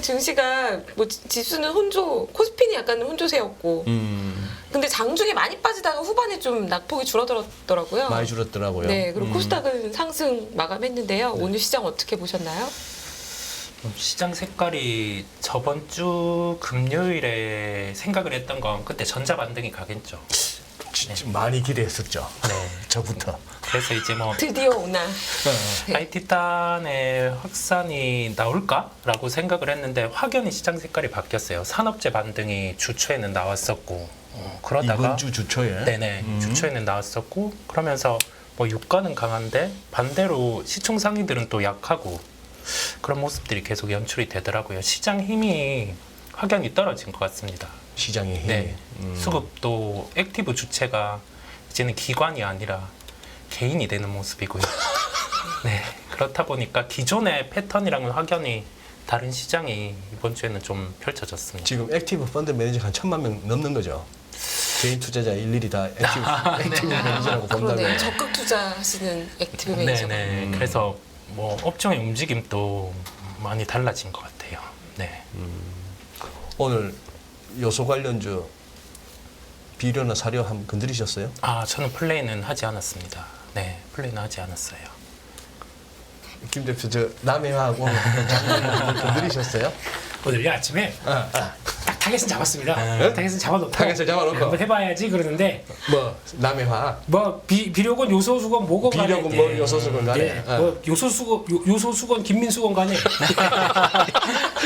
증시가 뭐 지수는 혼조, 코스피는 약간 혼조세였고. 근데 장중에 많이 빠지다가 후반에 좀 낙폭이 줄어들었더라고요. 많이 줄었더라고요. 네, 그리고 코스닥은 상승 마감했는데요. 오늘 시장 어떻게 보셨나요? 시장 색깔이 저번 주 금요일에 생각을 했던 건 그때 전자 반등이 가겠죠. 진짜 많이 기대했었죠. 네. 저부터. 그래서 이제 뭐 드디어 오나. 네. IT단의 확산이 나올까라고 생각을 했는데 확연히 시장 색깔이 바뀌었어요. 산업재 반등이 주초에는 나왔었고 그러다가 이번 주 주초에. 네네 주초에는 나왔었고 그러면서 뭐 유가는 강한데 반대로 시총 상위들은 또 약하고 그런 모습들이 계속 연출이 되더라고요. 시장 힘이 확연히 떨어진 것 같습니다. 시장의 힘이. 네. 수급도 액티브 주체가 이제는 기관이 아니라 개인이 되는 모습이고요. 네. 그렇다 보니까 기존의 패턴이랑은 확연히 다른 시장이 이번 주에는 좀 펼쳐졌습니다. 지금 액티브 펀드 매니저가 한 1,000만 명 넘는 거죠. 개인 투자자 일일이 다 액티브 매니저라고 본다면. 그러네. 적극 투자하시는 액티브 매니저가. 네네. 그래서 뭐 업종의 움직임도 많이 달라진 것 같아요. 네. 오늘 요소 관련주 비료나 사료 한번 건드리셨어요? 아, 저는 플레이는 하지 않았습니다. 네, 플레이는 하지 않았어요. 김 대표 저 남해하고 장난 건드리셨어요? 오늘요 아침에 딱 타겟은 잡았습니다. 타겟은 잡아놓고 타겟을 잡아놓고. 한번 해봐야지 그러는데 뭐 남해화, 뭐 비료건 요소수건 뭐건 간에 비료건 뭐 요소수건 간에. 네, 뭐 요소수건 김민수건 간에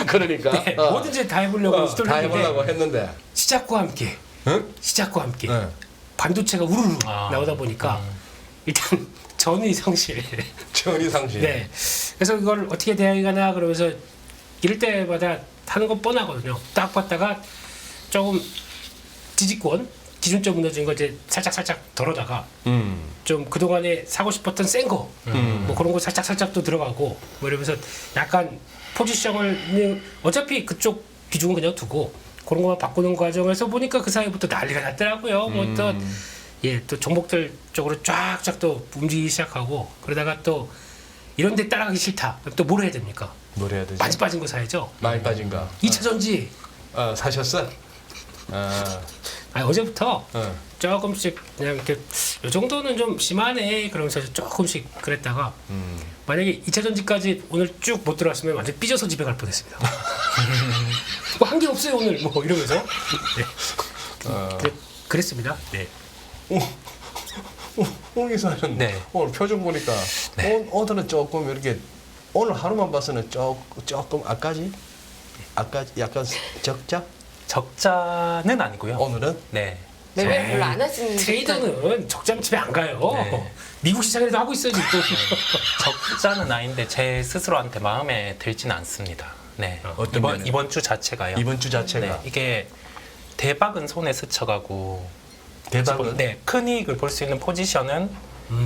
그러니까 네, 뭐든지 다 해보려고 다 시도를 해보려고 했는데 했는데. 시작과 함께 응? 시작과 함께 네. 반도체가 우르르 아, 나오다 보니까 일단 전이 성실. 전이상실. 네. 그래서 이걸 어떻게 대응하나 그러면서 이럴 때마다 하는 건 뻔하거든요. 딱 봤다가 조금 지지권 기준점 무너진 거 이제 살짝 덜어다가 좀 그동안에 사고 싶었던 센 거, 뭐 그런 거 살짝 또 들어가고 뭐 이러면서 약간 포지션을 그냥 어차피 그쪽 비중은 그냥 두고 그런 거만 바꾸는 과정에서 보니까 그 사이부터 난리가 났더라고요. 뭐 또 종목들 쪽으로 쫙쫙 또 움직이기 시작하고 그러다가 또 이런 데 따라가기 싫다. 그럼 또 뭘 해야 됩니까? 뭘 해야 되지? 많이 빠진 거 사야죠. 많이 빠진 거. 2차 전지. 사셨어? 어제부터 어. 조금씩 그냥 이렇게 이 정도는 좀 심하네 그러면서 조금씩 그랬다가 만약에 2차 전지까지 오늘 쭉 못 들어왔으면 완전 삐져서 집에 갈 뻔했습니다. 뭐 한 게 없어요 오늘 뭐 이러면서 네. 그랬습니다. 네. 홍 기사는 네. 오늘 표정 보니까 오늘은 조금 이렇게 오늘 하루만 봐서는 조금 아까지 약간 적자? 적자는 아니고요. 오늘은 네. 매매를 별로 안 하시는 트레이더는 적자면 집에 안 가요. 네. 미국 시장에도 하고 있어요 지금. 적자는 아닌데 제 스스로한테 마음에 들지는 않습니다. 네. 어떤 면에요? 이번 주 자체가요. 이번 주 자체가 네. 이게 대박은 손에 스쳐가고 대박은 네, 큰 이익을 볼 수 있는 포지션은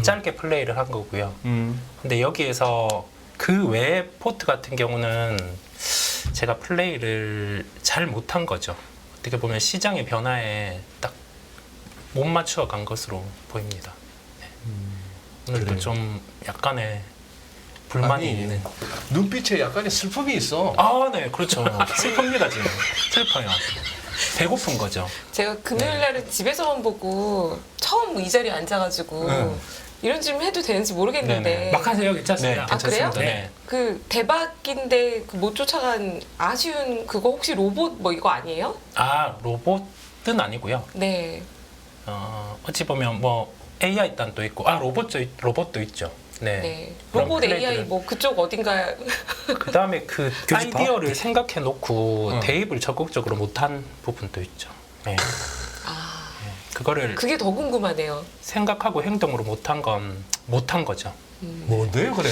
짧게 플레이를 한 거고요. 근데 여기에서 그 외의 포트 같은 경우는 제가 플레이를 잘 못한 거죠. 어떻게 보면 시장의 변화에 딱 못 맞춰 간 것으로 보입니다. 네. 오늘도 그래요. 좀 약간의 불만이 아니, 있는. 눈빛에 약간의 슬픔이 있어. 아, 네, 그렇죠. 슬픕니다 지금. 슬퍼요. 배고픈 거죠. 제가 금요일 날은 집에서만 보고 처음 이 자리에 앉아가지고 이런 질문 해도 되는지 모르겠는데 네네. 막 하세요 괜찮습니다. 아, 그래요? 괜찮습니다. 네. 그 대박인데 그 못 쫓아간 아쉬운 그거 혹시 로봇 뭐 이거 아니에요? 아, 로봇은 아니고요. 네. 어찌 보면 뭐 AI 단도 있고 로봇도 있죠. 네. 네. 그런 로봇 AI 플레이들은- 뭐 그쪽 어딘가 그다음에 그 교집합? 아이디어를 생각해 놓고 대입을 적극적으로 못한 부분도 있죠. 네. 아, 그거를 그게 더 궁금하네요. 생각하고 행동으로 못한 건 못한 거죠. 뭔데요, 그래?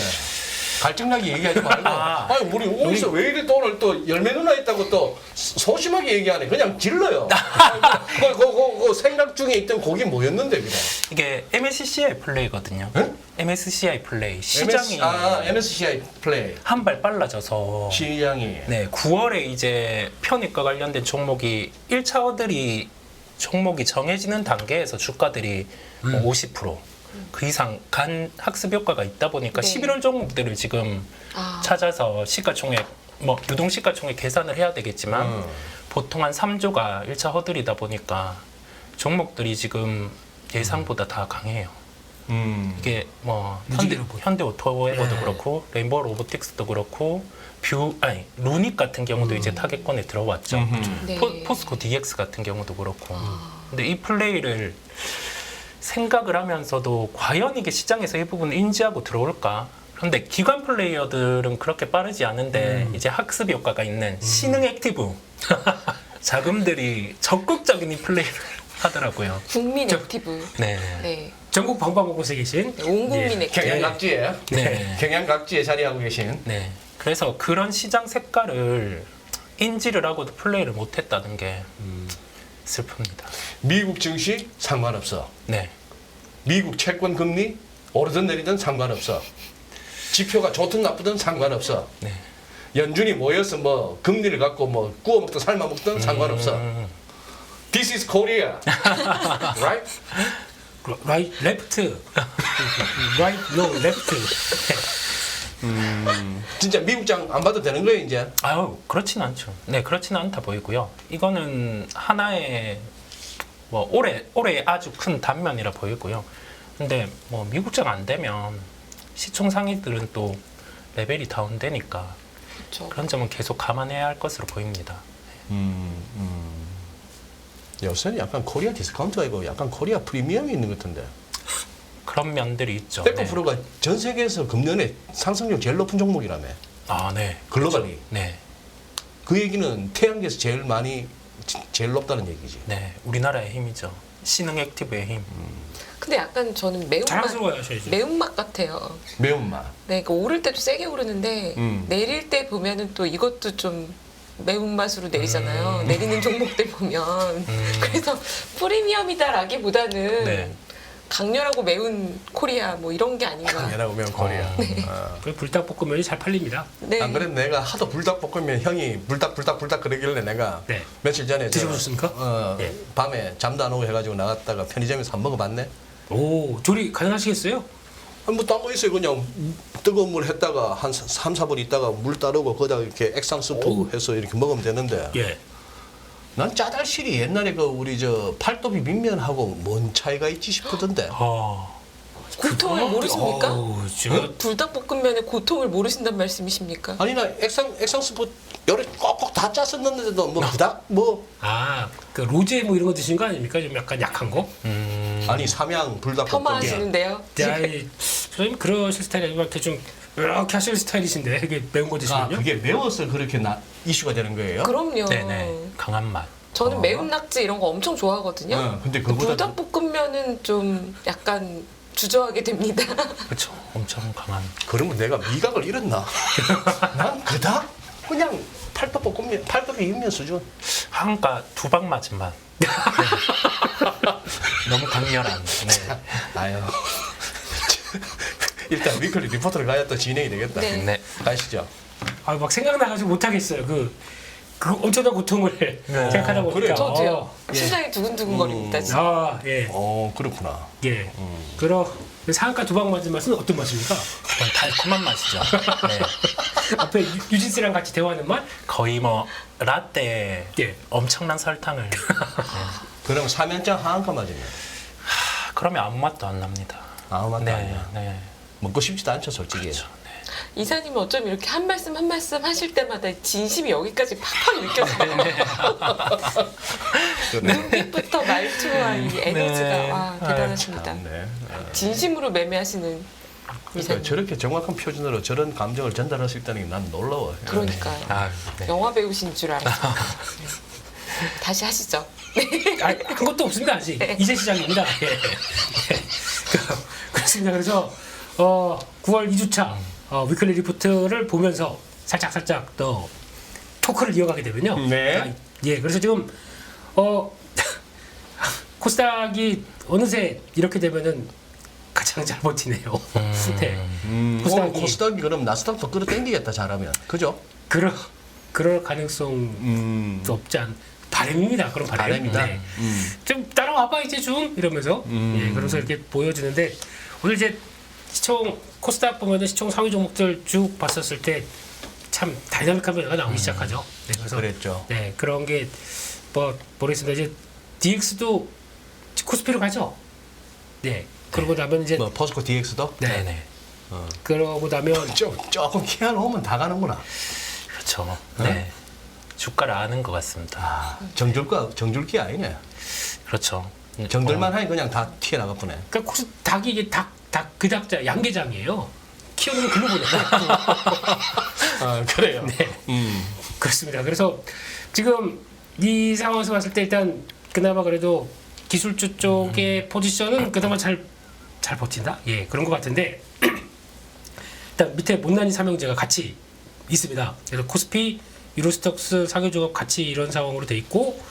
갈증나게 얘기하지 말고. 아. 아니, 우리 어디서 왜 이래 또 오늘 또 열매 누나 있다고 또 소심하게 얘기하네. 그냥 질러요. 그 생각 중에 있던 곡이 뭐였는데, 그냥? 이게 MSCI 플레이거든요. 네? MSCI 플레이 시장이 MSCI 플레이. 한 발 빨라져서 시장이. 네, 9월에 이제 편입과 관련된 종목이 1차원들이 종목이 정해지는 단계에서 주가들이 뭐 50%, 그 이상 간 학습 효과가 있다 보니까 네. 11월 종목들을 지금 아, 찾아서 시가총액 뭐 유동시가총액 계산을 해야 되겠지만 보통 한 3조가 1차 허들이다 보니까 종목들이 지금 예상보다 다 강해요. 이게 뭐 현대오토웨버도 네. 그렇고 레인보우 로보틱스도 그렇고 루닉 같은 경우도 이제 타겟권에 들어왔죠. 네. 포스코 DX 같은 경우도 그렇고. 근데 이 플레이를 생각을 하면서도 과연 이게 시장에서 이 부분을 인지하고 들어올까? 그런데 기관 플레이어들은 그렇게 빠르지 않은데 이제 학습 효과가 있는 신흥 액티브 자금들이 적극적인 이 플레이를 하더라고요. 국민 액티브. 네. 네. 전국 방방곳곳에 계신 네, 온 국민 액티브. 경양각지에 네. 경양각지에 자리하고 계신 네. 그래서 그런 시장 색깔을 인지를 하고도 플레이를 못했다는 게 슬픕니다. 미국 증시 상관없어. 네. 미국 채권 금리 오르든 내리든 상관없어. 지표가 좋든 나쁘든 상관없어. 네. 연준이 모여서 뭐 금리를 갖고 뭐 구워 먹든 삶아 먹든 상관없어. This is Korea, right? right, left, right, no, left. 진짜 미국장 안 봐도 되는 거예요 이제. 아유, 그렇진 않죠. 네, 그렇지는 않다 보이고요. 이거는 하나의 뭐 올해 아주 큰 단면이라 보이고요. 근데 뭐 미국장 안 되면 시총 상위들은 또 레벨이 다운되니까 그렇죠. 그런 점은 계속 감안해야 할 것으로 보입니다. 요새는 약간 코리아 디스카운트가 아니고 약간 코리아 프리미엄이 있는 것 같은데. 그런 면들이 있죠. 백퍼프로가 전 세계에서 금년에 상승률 제일 높은 종목이라며. 아, 네. 글로벌리. 네. 그 얘기는 태양계에서 제일 높다는 얘기지. 네. 우리나라의 힘이죠. 신흥 액티브의 힘. 근데 약간 저는 매운맛, 자랑스러워 하셔야죠. 매운맛 같아요. 매운맛. 네, 그러니까 오를 때도 세게 오르는데 내릴 때 보면은 또 이것도 좀 매운맛으로 내리잖아요. 내리는 종목들 보면. 그래서 프리미엄이다라기보다는 네. 강렬하고 매운 코리아 뭐 이런 게 아닌가. 강렬하고 매운 코리아. 그 불닭볶음면이 잘 팔립니다. 네. 안 그래도 내가 하도 불닭볶음면 형이 불닭 그러길래 내가 네. 며칠 전에 드셔보셨습니까? 예. 밤에 잠도 안 오고 해가지고 나갔다가 편의점에서 한 먹어봤네. 오, 조리 가능하시겠어요? 뭐딴거 있어요. 그냥 뜨거운 물 했다가 한 3, 4분 있다가 물 따르고 거기다 이렇게 액상 스프 해서 이렇게 먹으면 되는데 예. 난 짜잘실이 옛날에 그 우리 저 팔도비 민면하고 뭔 차이가 있지 싶었던데. 고통을 모르십니까? 어우, 저 불닭볶음면의 고통을 모르신단 말씀이십니까? 아니 나 액상 스프 여러 꼭꼭 다 짰었는데도 뭐 부닥 뭐 그 로제 뭐 이런 거 드시는 거 아닙니까? 좀 약간 약한 거? 아니 삼양 불닭볶음면. 폄하하시는데요. 아니, 선생님 그러실 스타일이 아니고 이렇게 좀 이렇게 하실 스타일이신데 이게 매운 거 아 드시면요? 그게 매워서 그렇게 이슈가 되는 거예요? 그럼요. 네네. 강한 맛. 저는 매운 낙지 이런 거 엄청 좋아하거든요. 근데 그거보다 불닭볶음면은 좀 약간 주저하게 됩니다. 그렇죠. 엄청 강한. 그러면 내가 미각을 잃었나? 난 그닥 그냥 팔도비 민면 수준. 한가 두 방 맞은 맛. 네. 너무 강렬한. 네. 아유. 일단 위클리 리포트를 가야 또 진행이 되겠다. 네. 네. 가시죠. 아, 막 생각나가지고 못 하겠어요. 그 엄청난 고통을 생각하다 보니까. 그래요? 저도요. 예. 심장이 두근두근거립니다. 지금. 아, 예. 그렇구나. 예. 상한가 두 방 맞은 맛은 어떤 맛입니까? 그건 달콤한 맛이죠. 네. 앞에 유진스랑 같이 대화하는 맛? 거의 뭐 라떼에 예. 엄청난 설탕을. 그럼 사면장 하한가 맞으면 그러면 아무 맛도 안 납니다. 아무 맛도 네, 아니야. 네. 먹고 싶지도 않죠, 솔직히. 그렇죠. 이사님 어쩜 이렇게 한 말씀 한 말씀 하실 때마다 진심이 여기까지 팍팍 느껴져요. 눈빛부터 말투와 이 에너지가 네. 와 대단하십니다. 참네. 진심으로 매매하시는 그러니까 이사님. 저렇게 정확한 표준으로 저런 감정을 전달할 수 있다는 게 난 놀라워. 그러니까요. 아, 네. 영화 배우신 줄 알았어요. 네. 다시 하시죠. 아, 한 것도 없습니다 아직. 이제 시작입니다. 예. 그렇습니다. 그래서 9월 2주차 위클리 리포트를 보면서 살짝 더 토크를 이어가게 되면요. 네. 예, 그래서 지금 코스닥이 어느새 이렇게 되면은 가장 잘 버티네요. 네. 코스닥이 그럼 나스닥도 끌어당기겠다 잘하면. 그죠? 그럴 가능성도 없지 않. 바람입니다. 그런 바람입니다. 바람이다. 좀 따라와봐 이제 좀 이러면서 예, 그러면서 이렇게 보여주는데 오늘 이제 시총 코스닥 보면은 시총 상위 종목들 쭉 봤었을 때 참 다이나믹한 변화가 나오기 시작하죠. 네, 그래서 그랬죠. 네 그런 게 뭐 모르겠습니다. 이제 DX도 코스피로 가죠. 네. 그러고 나면 이제 뭐 포스코 DX도 네네. 그러고 나면 조금 키워 놓으면 다 가는구나. 그렇죠. 네. 주가를 아는 것 같습니다. 아, 정줄기 아니네. 그렇죠. 정들만 하니 그냥 다 튀어나가 보네. 그러니까 혹시 닭이 이게 그 닭자 양계장이에요. 키우는 글로 보내. 아, 그래요. 네. 그렇습니다. 그래서 지금 이 상황에서 봤을 때 일단 그나마 그래도 기술주 쪽의 포지션은 그나마 잘 버틴다. 예, 그런 것 같은데 일단 밑에 못난이 삼형제가 같이 있습니다. 그래서 코스피, 유로스톡스, 사교조합 같이 이런 상황으로 돼 있고,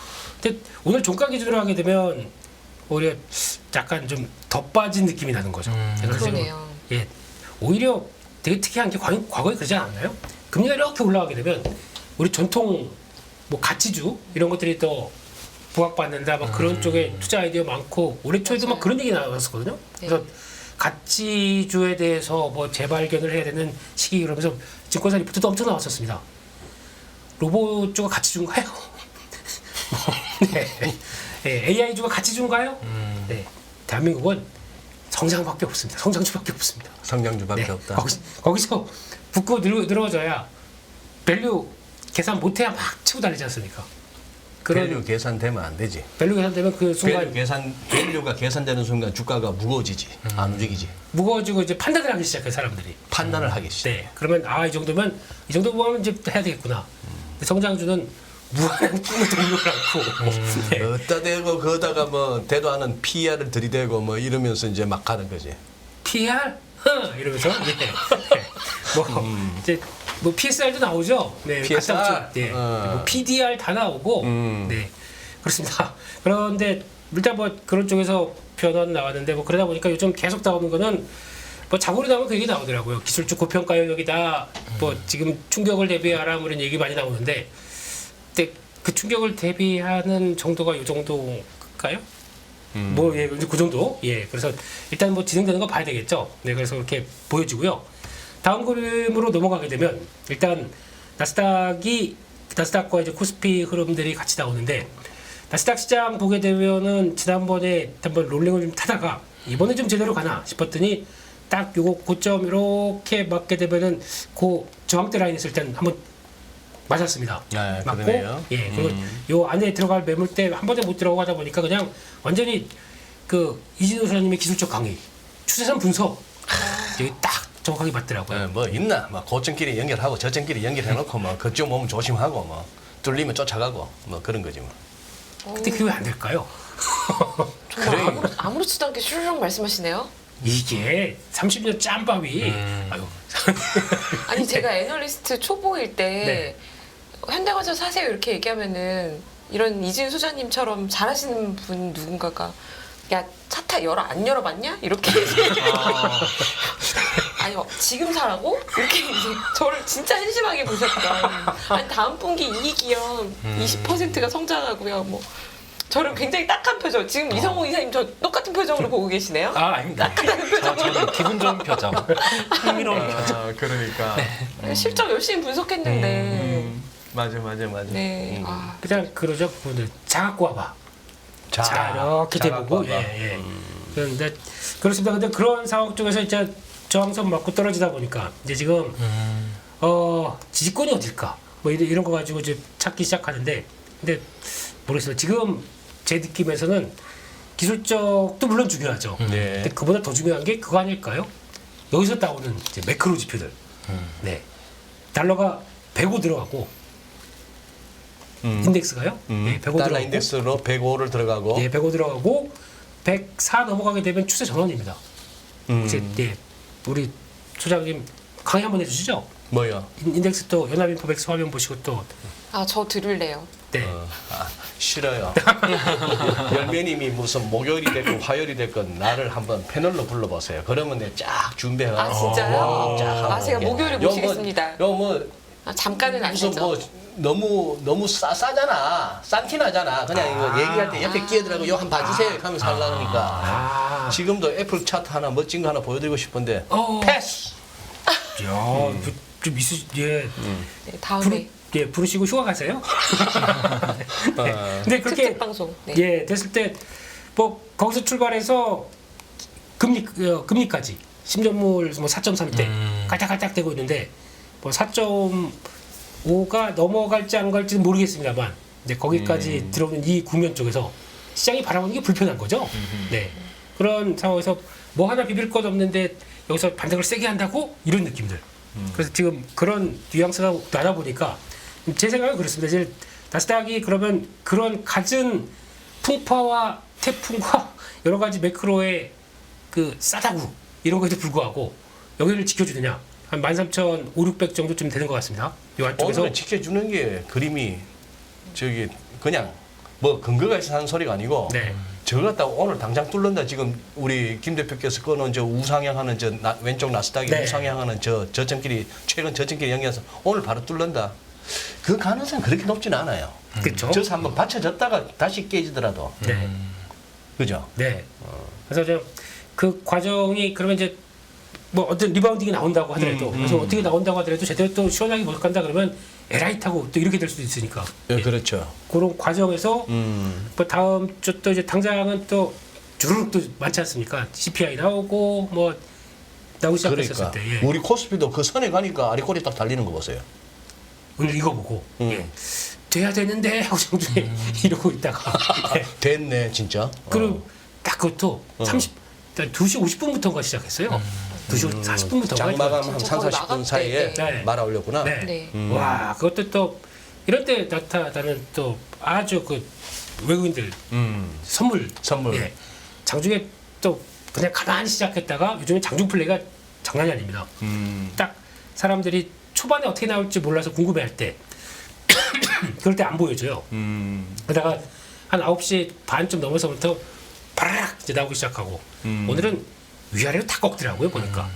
근데 오늘 종가 기준으로 하게 되면 오히려 약간 좀 더 빠진 느낌이 나는 거죠. 그래서 지금 그러네요. 예, 오히려 되게 특이한 게 과거에 그러지 않았나요? 금리가 이렇게 올라가게 되면 우리 전통 뭐 가치주 이런 것들이 또 부각받는다 막 그런 쪽에 투자 아이디어 많고 올해 초에도 막 맞아요. 그런 얘기 나왔었거든요. 그래서 가치주에 대해서 뭐 재발견을 해야 되는 시기 그러면서 증권사 리포트도 엄청 나왔었습니다. 로봇주가 가치주인가요? 네. 네. AI주가 가치주인가요? 네. 대한민국은 성장밖에 없습니다. 성장주밖에 없습니다. 성장주밖에 네. 없다. 거기서 붙고 늘어져야 밸류 계산 못해야 막 치고 달리지 않습니까? 그런 밸류 계산되면 안 되지. 밸류 계산되면 그 순간 밸류가 계산되는 순간 주가가 무거워지지. 안 움직이지. 무거워지고 이제 판단을 하기 시작해 사람들이. 판단을 하기 시작. 네. 그러면 이 정도 보면 이제 해야 되겠구나. 근데 성장주는 무한한 꿈을 동력을 않고 네. 어디다 대고 거다가 뭐 대도 않은 PR을 들이대고 뭐 이러면서 이제 막 가는 거지. PR 이러면서 네. 네. 뭐 이제 뭐 PSR도 나오죠. 네. PSR? 갔다 오죠. 네. 뭐 PDR 다 나오고 네. 그렇습니다. 그런데 일단 뭐 그런 쪽에서 변화는 나왔는데 뭐 그러다 보니까 요즘 계속 나오는 거는 뭐 자고로 나오면 그 얘기 나오더라고요. 기술주 고평가 영역이다. 뭐 지금 충격을 대비하라 뭐 이런 얘기 많이 나오는데 근데 그 충격을 대비하는 정도가 요 정도일까요? 뭐 예, 그 정도. 예. 그래서 일단 뭐 진행되는 거 봐야 되겠죠. 네, 그래서 그렇게 보여지고요. 다음 그림으로 넘어가게 되면 일단 나스닥과 이제 코스피 흐름들이 같이 나오는데 나스닥 시장 보게 되면은 지난번에 한번 롤링을 좀 타다가 이번에 좀 제대로 가나 싶었더니 딱 요거 고점 이렇게 맞게 되면은 그 저항대 라인 있을 땐 한번 맞았습니다. 네, 맞고 그러네요. 예 그리고 요 안에 들어갈 매물대 한 번에 못 들어가다 보니까 그냥 완전히 그 이진우 소장님의 기술적 강의 추세선 분석 여기 딱 정확하게 맞더라고요. 뭐 있나? 막 고점끼리 연결하고 저점끼리 연결해놓고 뭐 그쪽 몸 조심하고 뭐 뚫리면 쫓아가고 뭐 그런 거지 뭐. 근데 그게 왜 안 될까요? 정말 아무렇지도 않게 슈르륵 말씀하시네요. 이게 30년 짬밥이 아유 아니 제가 애널리스트 초보일 때 네. 현대건설 사세요 이렇게 얘기하면은 이런 이진 소장님처럼 잘하시는 분 누군가가 야 차 안 열어봤냐 이렇게 아니 지금 사라고 이렇게 이제 저를 진짜 한심하게 보셨던 아니 다음 분기 이익이요 20%가 성장하고요 뭐 저를 굉장히 딱한 표정 지금 이성호 이사님 저 똑같은 표정으로 보고 계시네요. 아닙니다. 저는 기분 좋은 표정, 흥미로운 표정. 아 그러니까. 실적 열심히 분석했는데 맞아. 네 아, 그냥 그러죠. 그분들 자 갖고 와봐. 자 이렇게 대보고 예. 그런데 그렇습니다. 근데 그런 상황 쪽에서 이제 저항선 맞고 떨어지다 보니까 이제 지금 지지권이 어딜까 뭐 이런 거 가지고 이제 찾기 시작하는데 근데 모르겠어요. 지금 제 느낌에서는 기술적도 물론 중요하죠. 네. 근데 그보다 더 중요한 게 그거 아닐까요? 여기서 나오는 이제 매크로 지표들. 네. 달러가 105 들어가고 인덱스가요? 네, 105 달러 들어가고 인덱스로 105를 들어가고. 네, 105 들어가고 104 넘어가게 되면 추세 전환입니다. 이제 네, 우리 소장님 강의 한번 해주시죠. 뭐요? 인덱스 또 연합인포백스 화면 보시고 또 아 저 들을래요. 네. 싫어요. 열매님이 무슨 목요일이 됐건 화요일이 됐건 나를 한번 패널로 불러보세요. 그러면 내가 쫙 준비해가지고. 아 진짜요? 아 제가 목요일에 모시겠습니다. 뭐 아, 잠깐은 안 무슨 되죠. 뭐 너무 싸잖아. 싼티나잖아. 그냥 이거 얘기할 때 옆에 끼어들어가고 이거 한번 봐주세요. 하면서 하려니까. 지금도 애플 차트 하나 멋진 거 하나 보여드리고 싶은데 패스. 야, 좀 예. 네, 다음에 예, 부르시고 휴가 가세요. 네. 아. 근데 그렇게 특집 방송. 네. 예 됐을 때 뭐 거기서 출발해서 금리까지 심전물 뭐 4.3대 깔짝깔짝 되고 있는데 뭐 4.5가 넘어갈지 안 갈지는 모르겠습니다만 근데 거기까지 들어오는 이 국면 쪽에서 시장이 바라보는 게 불편한 거죠. 네 그런 상황에서 뭐 하나 비빌 것 없는데 여기서 반등을 세게 한다고 이런 느낌들. 그래서 지금 그런 뉘앙스가 나다 보니까 제 생각은 그렇습니다. 이제 나스닥이 그러면 그런 갖은 풍파와 태풍과 여러 가지 매크로의 그 싸다구 이런 거에도 불구하고 여기를 지켜주느냐 한 13,500, 600 정도쯤 되는 것 같습니다. 이 안쪽에서 오늘은 지켜주는 게 그림이 저기 그냥 뭐 근거가 있어 하는 소리가 아니고 네. 저거 갖다가 오늘 당장 뚫는다. 지금 우리 김 대표께서 꺼놓은 저 우상향하는 저 왼쪽 나스닥이 네. 우상향하는 저 저점끼리 최근 저점끼리 연결해서 오늘 바로 뚫는다. 그 가능성은 그렇게 높지는 않아요. 그렇죠. 저서 한번 받쳐졌다가 다시 깨지더라도 네. 그죠? 네. 그래서 그 과정이 그러면 이제 뭐 어떤 리바운딩이 나온다고 하더라도 그래서 어떻게 나온다고 하더라도 제대로 또 시원하게 못 간다 그러면 에라이 타고 또 이렇게 될 수도 있으니까 예, 그렇죠. 그런 과정에서 뭐 다음 주 또 이제 당장은 또 주르륵 또 많지 않습니까? CPI 나오고 뭐 나오기 시작했었을 그러니까 때 예. 우리 코스피도 그 선에 가니까 아리꼬리 딱 달리는 거 보세요. 오늘 이거 보고 예. 돼야 되는데 하고 정중에 이러고 있다가 예. 됐네 진짜. 그리고 딱 그것도 2시 50분부터가 시작했어요. 2시 40분부터가 장마감 한 3, 거의 40분 나갔대. 사이에 네. 말아 올렸구나. 네. 네. 와 그것도 또 이런 때 나타나는 또 아주 그 외국인들 선물 예. 장중에 또 그냥 가만히 시작했다가 요즘에 장중 플레이가 장난이 아닙니다. 딱 사람들이 초반에 어떻게 나올지 몰라서 궁금해할 때 그럴 때 안 보여줘요. 그러다가 한 9시 반쯤 넘어서부터 바라락 이제 나오기 시작하고 오늘은 위아래로 다 꺾더라고요 보니까.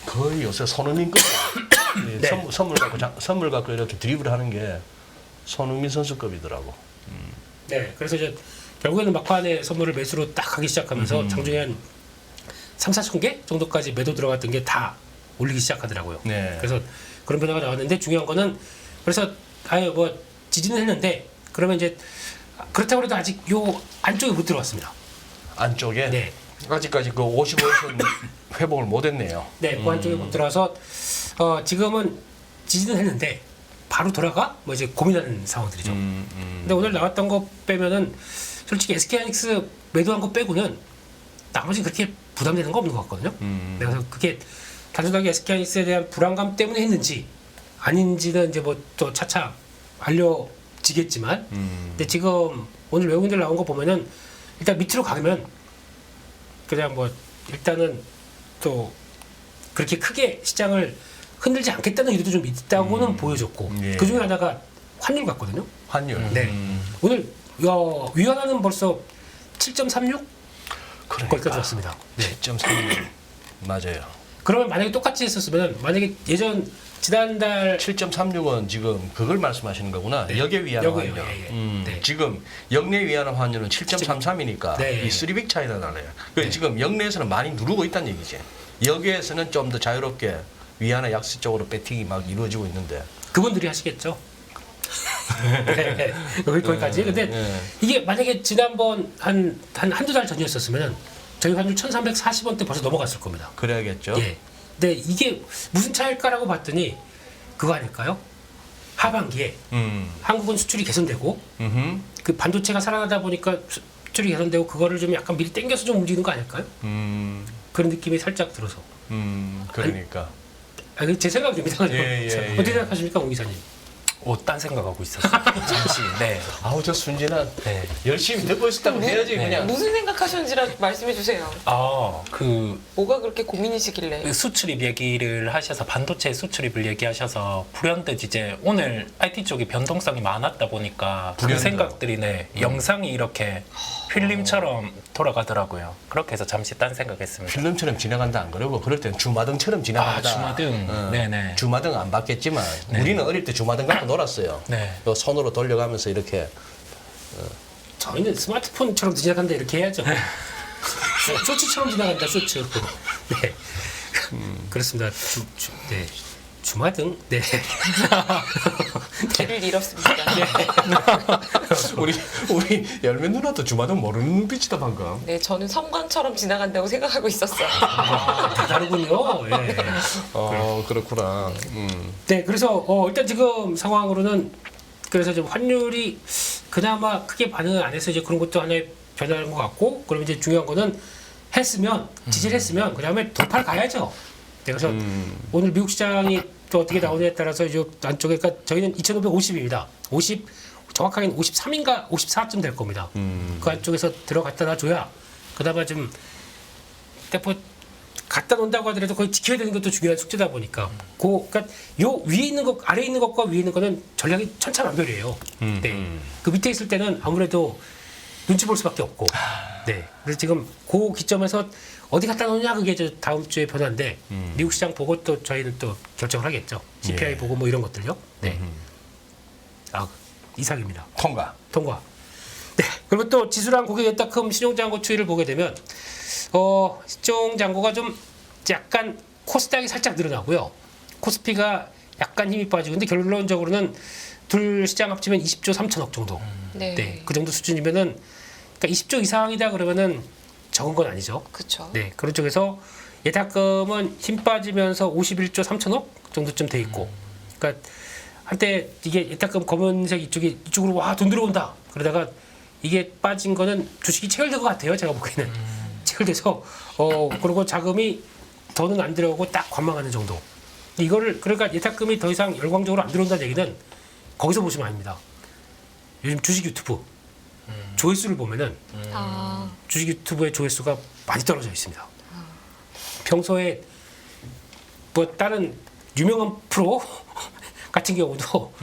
거의 요새 손흥민 급 네. 선물 갖고 이렇게 드리블 하는 게 손흥민 선수급이더라고. 네, 그래서 이제 결국에는 막판에 선물을 매수로 딱 하기 시작하면서 장중에 한 3, 4천 개 정도까지 매도 들어갔던 게 다 올리기 시작하더라고요. 네. 그래서 그런 변화가 나왔는데 중요한 거는 그래서 아예 뭐 지지는 했는데 그러면 이제 그렇다고 해도 아직 요 안쪽에 못 들어왔습니다. 안쪽에 네. 아직까지 그 55선 회복을 못했네요. 네, 그 안쪽에 못 들어와서 지금은 지지는 했는데 바로 돌아가 뭐 이제 고민하는 상황들이죠. 근데 오늘 나왔던 거 빼면은 솔직히 SK하이닉스 매도한 거 빼고는 나머지 그렇게 부담되는 거 없는 것 같거든요. 그래서 그게 단순하게 SK하이닉스에 대한 불안감 때문에 했는지 아닌지는 이제 뭐 또 차차 알려지겠지만, 근데 지금 오늘 외국인들 나온 거 보면은 일단 밑으로 가면 그냥 뭐 일단은 또 그렇게 크게 시장을 흔들지 않겠다는 의도도 좀 있다고는 보여줬고 예. 그 중에 하나가 환율 같거든요. 환율. 네. 오늘 위안화는 벌써 7.36 거기까지 왔습니다. 네. 7.3 맞아요. 그러면 만약에 똑같이 했었으면 만약에 예전 지난달 7.36은 지금 그걸 말씀하시는 거구나. 네. 역외 위안화 역외, 환율. 예, 예. 네. 지금 역내 위안화 환율은 7.33이니까 네. 이 3빅 차이가 나네요. 그 네. 지금 역내에서는 많이 누르고 있다는 얘기지. 역외에서는 좀 더 자유롭게 위안화 약세 쪽으로 배팅이 막 이루어지고 있는데. 그분들이 하시겠죠. 네. 거기까지. 근데 네. 이게 만약에 지난번 한두 달 전이었었으면 저희 환율 1,340원대 벌써 넘어갔을 겁니다. 그래야겠죠. 예. 근데 이게 무슨 차일까라고 봤더니 그거 아닐까요? 하반기에 한국은 수출이 개선되고 그 반도체가 살아나다 보니까 수출이 개선되고 그거를 좀 약간 미리 땡겨서 좀 움직이는 거 아닐까요? 그런 느낌이 살짝 들어서. 그러니까. 아, 제 생각입니다. 예, 예. 어떻게 생각하십니까, 공 기사님? 딴 생각하고 있었어요. 잠시. 네. 아우 저 순진한 네. 열심히 듣고 있었다고 해야지 네. 그냥. 무슨 생각하셨는지라 말씀해 주세요. 그 뭐가 그렇게 고민이시길래? 수출입 얘기를 하셔서 반도체 수출입을 얘기하셔서 불현듯 이제 오늘 IT 쪽이 변동성이 많았다 보니까 그 불현듯. 생각들이 영상이 이렇게 필름처럼 돌아가더라고요. 그렇게 해서 잠시 딴 생각했습니다. 필름처럼 지나간다 안 그러고 그럴 땐 주마등처럼 지나간다. 주마등. 네네. 주마등 안 받겠지만 우리는 어릴 때 주마등 갖고 놀았어요. 네. 또 손으로 돌려가면서 이렇게. 저희는 스마트폰처럼 지나간다 이렇게 해야죠. 쇼츠처럼 지나간다 쇼츠. 네. 그렇습니다. 네. 주마등. 네. 길을 잃었습니다. 우리 열매 누나도 주마등 모르는 눈빛이다 방금. 네, 저는 섬광처럼 지나간다고 생각하고 있었어요. 다 다르군요. 예. 그렇구나. 네, 그래서 일단 지금 상황으로는 그래서 좀 환율이 그나마 크게 반응을 안 해서 이제 그런 것도 하나의 변화인 것 같고, 그럼 이제 중요한 거는 했으면 지지를 했으면 그 다음에 돌파를 가야죠. 네, 그래서 오늘 미국 시장이 또 어떻게 나오느냐에 따라서 이제 안쪽에 그러니까 저희는 2,550입니다. 50 정확하게는 53인가 54쯤 될 겁니다. 그 안쪽에서 들어갔다 놔줘야 그나마 좀 뭐 갖다 놓는다고 하더라도 거의 지켜야 되는 것도 중요한 숙제다 보니까 그러니까 요 위에 있는 것 아래에 있는 것과 위에 있는 거는 전략이 천차만별이에요. 네. 그 밑에 있을 때는 아무래도 눈치 볼 수밖에 없고. 네. 그래서 지금 그 기점에서 어디 갖다 놓느냐 그게 이제 다음 주에 변화인데 미국 시장 보고 또 저희는 또 결정을 하겠죠. CPI 보고 뭐 이런 것들요. 네. 이상입니다. 통과. 네. 그리고 또 지수랑 고객예탁금 신용장고 추이를 보게 되면 신용장고가 좀 약간 코스닥이 살짝 늘어나고요. 코스피가 약간 힘이 빠지고 근데 결론적으로는 둘 시장 합치면 20조 3천억 정도. 네. 네. 그 정도 수준이면은 그러니까 20조 이상이다 그러면은 적은 건 아니죠. 그렇죠. 네. 그런 쪽에서 예탁금은 힘 빠지면서 51조 3천억 정도쯤 돼 있고. 그러니까 한때 이게 예탁금 검은색 이쪽으로 와 돈 들어온다. 그러다가 이게 빠진 거는 주식이 체결된 것 같아요. 제가 보기에는 체결돼서 그리고 자금이 더는 안 들어오고 딱 관망하는 정도. 이거를 그러니까 예탁금이 더 이상 열광적으로 안 들어온다는 얘기는 거기서 보시면 아닙니다. 요즘 주식 유튜브 조회수를 보면은 주식 유튜브의 조회수가 많이 떨어져 있습니다. 평소에 뭐 다른 유명한 프로 같은 경우도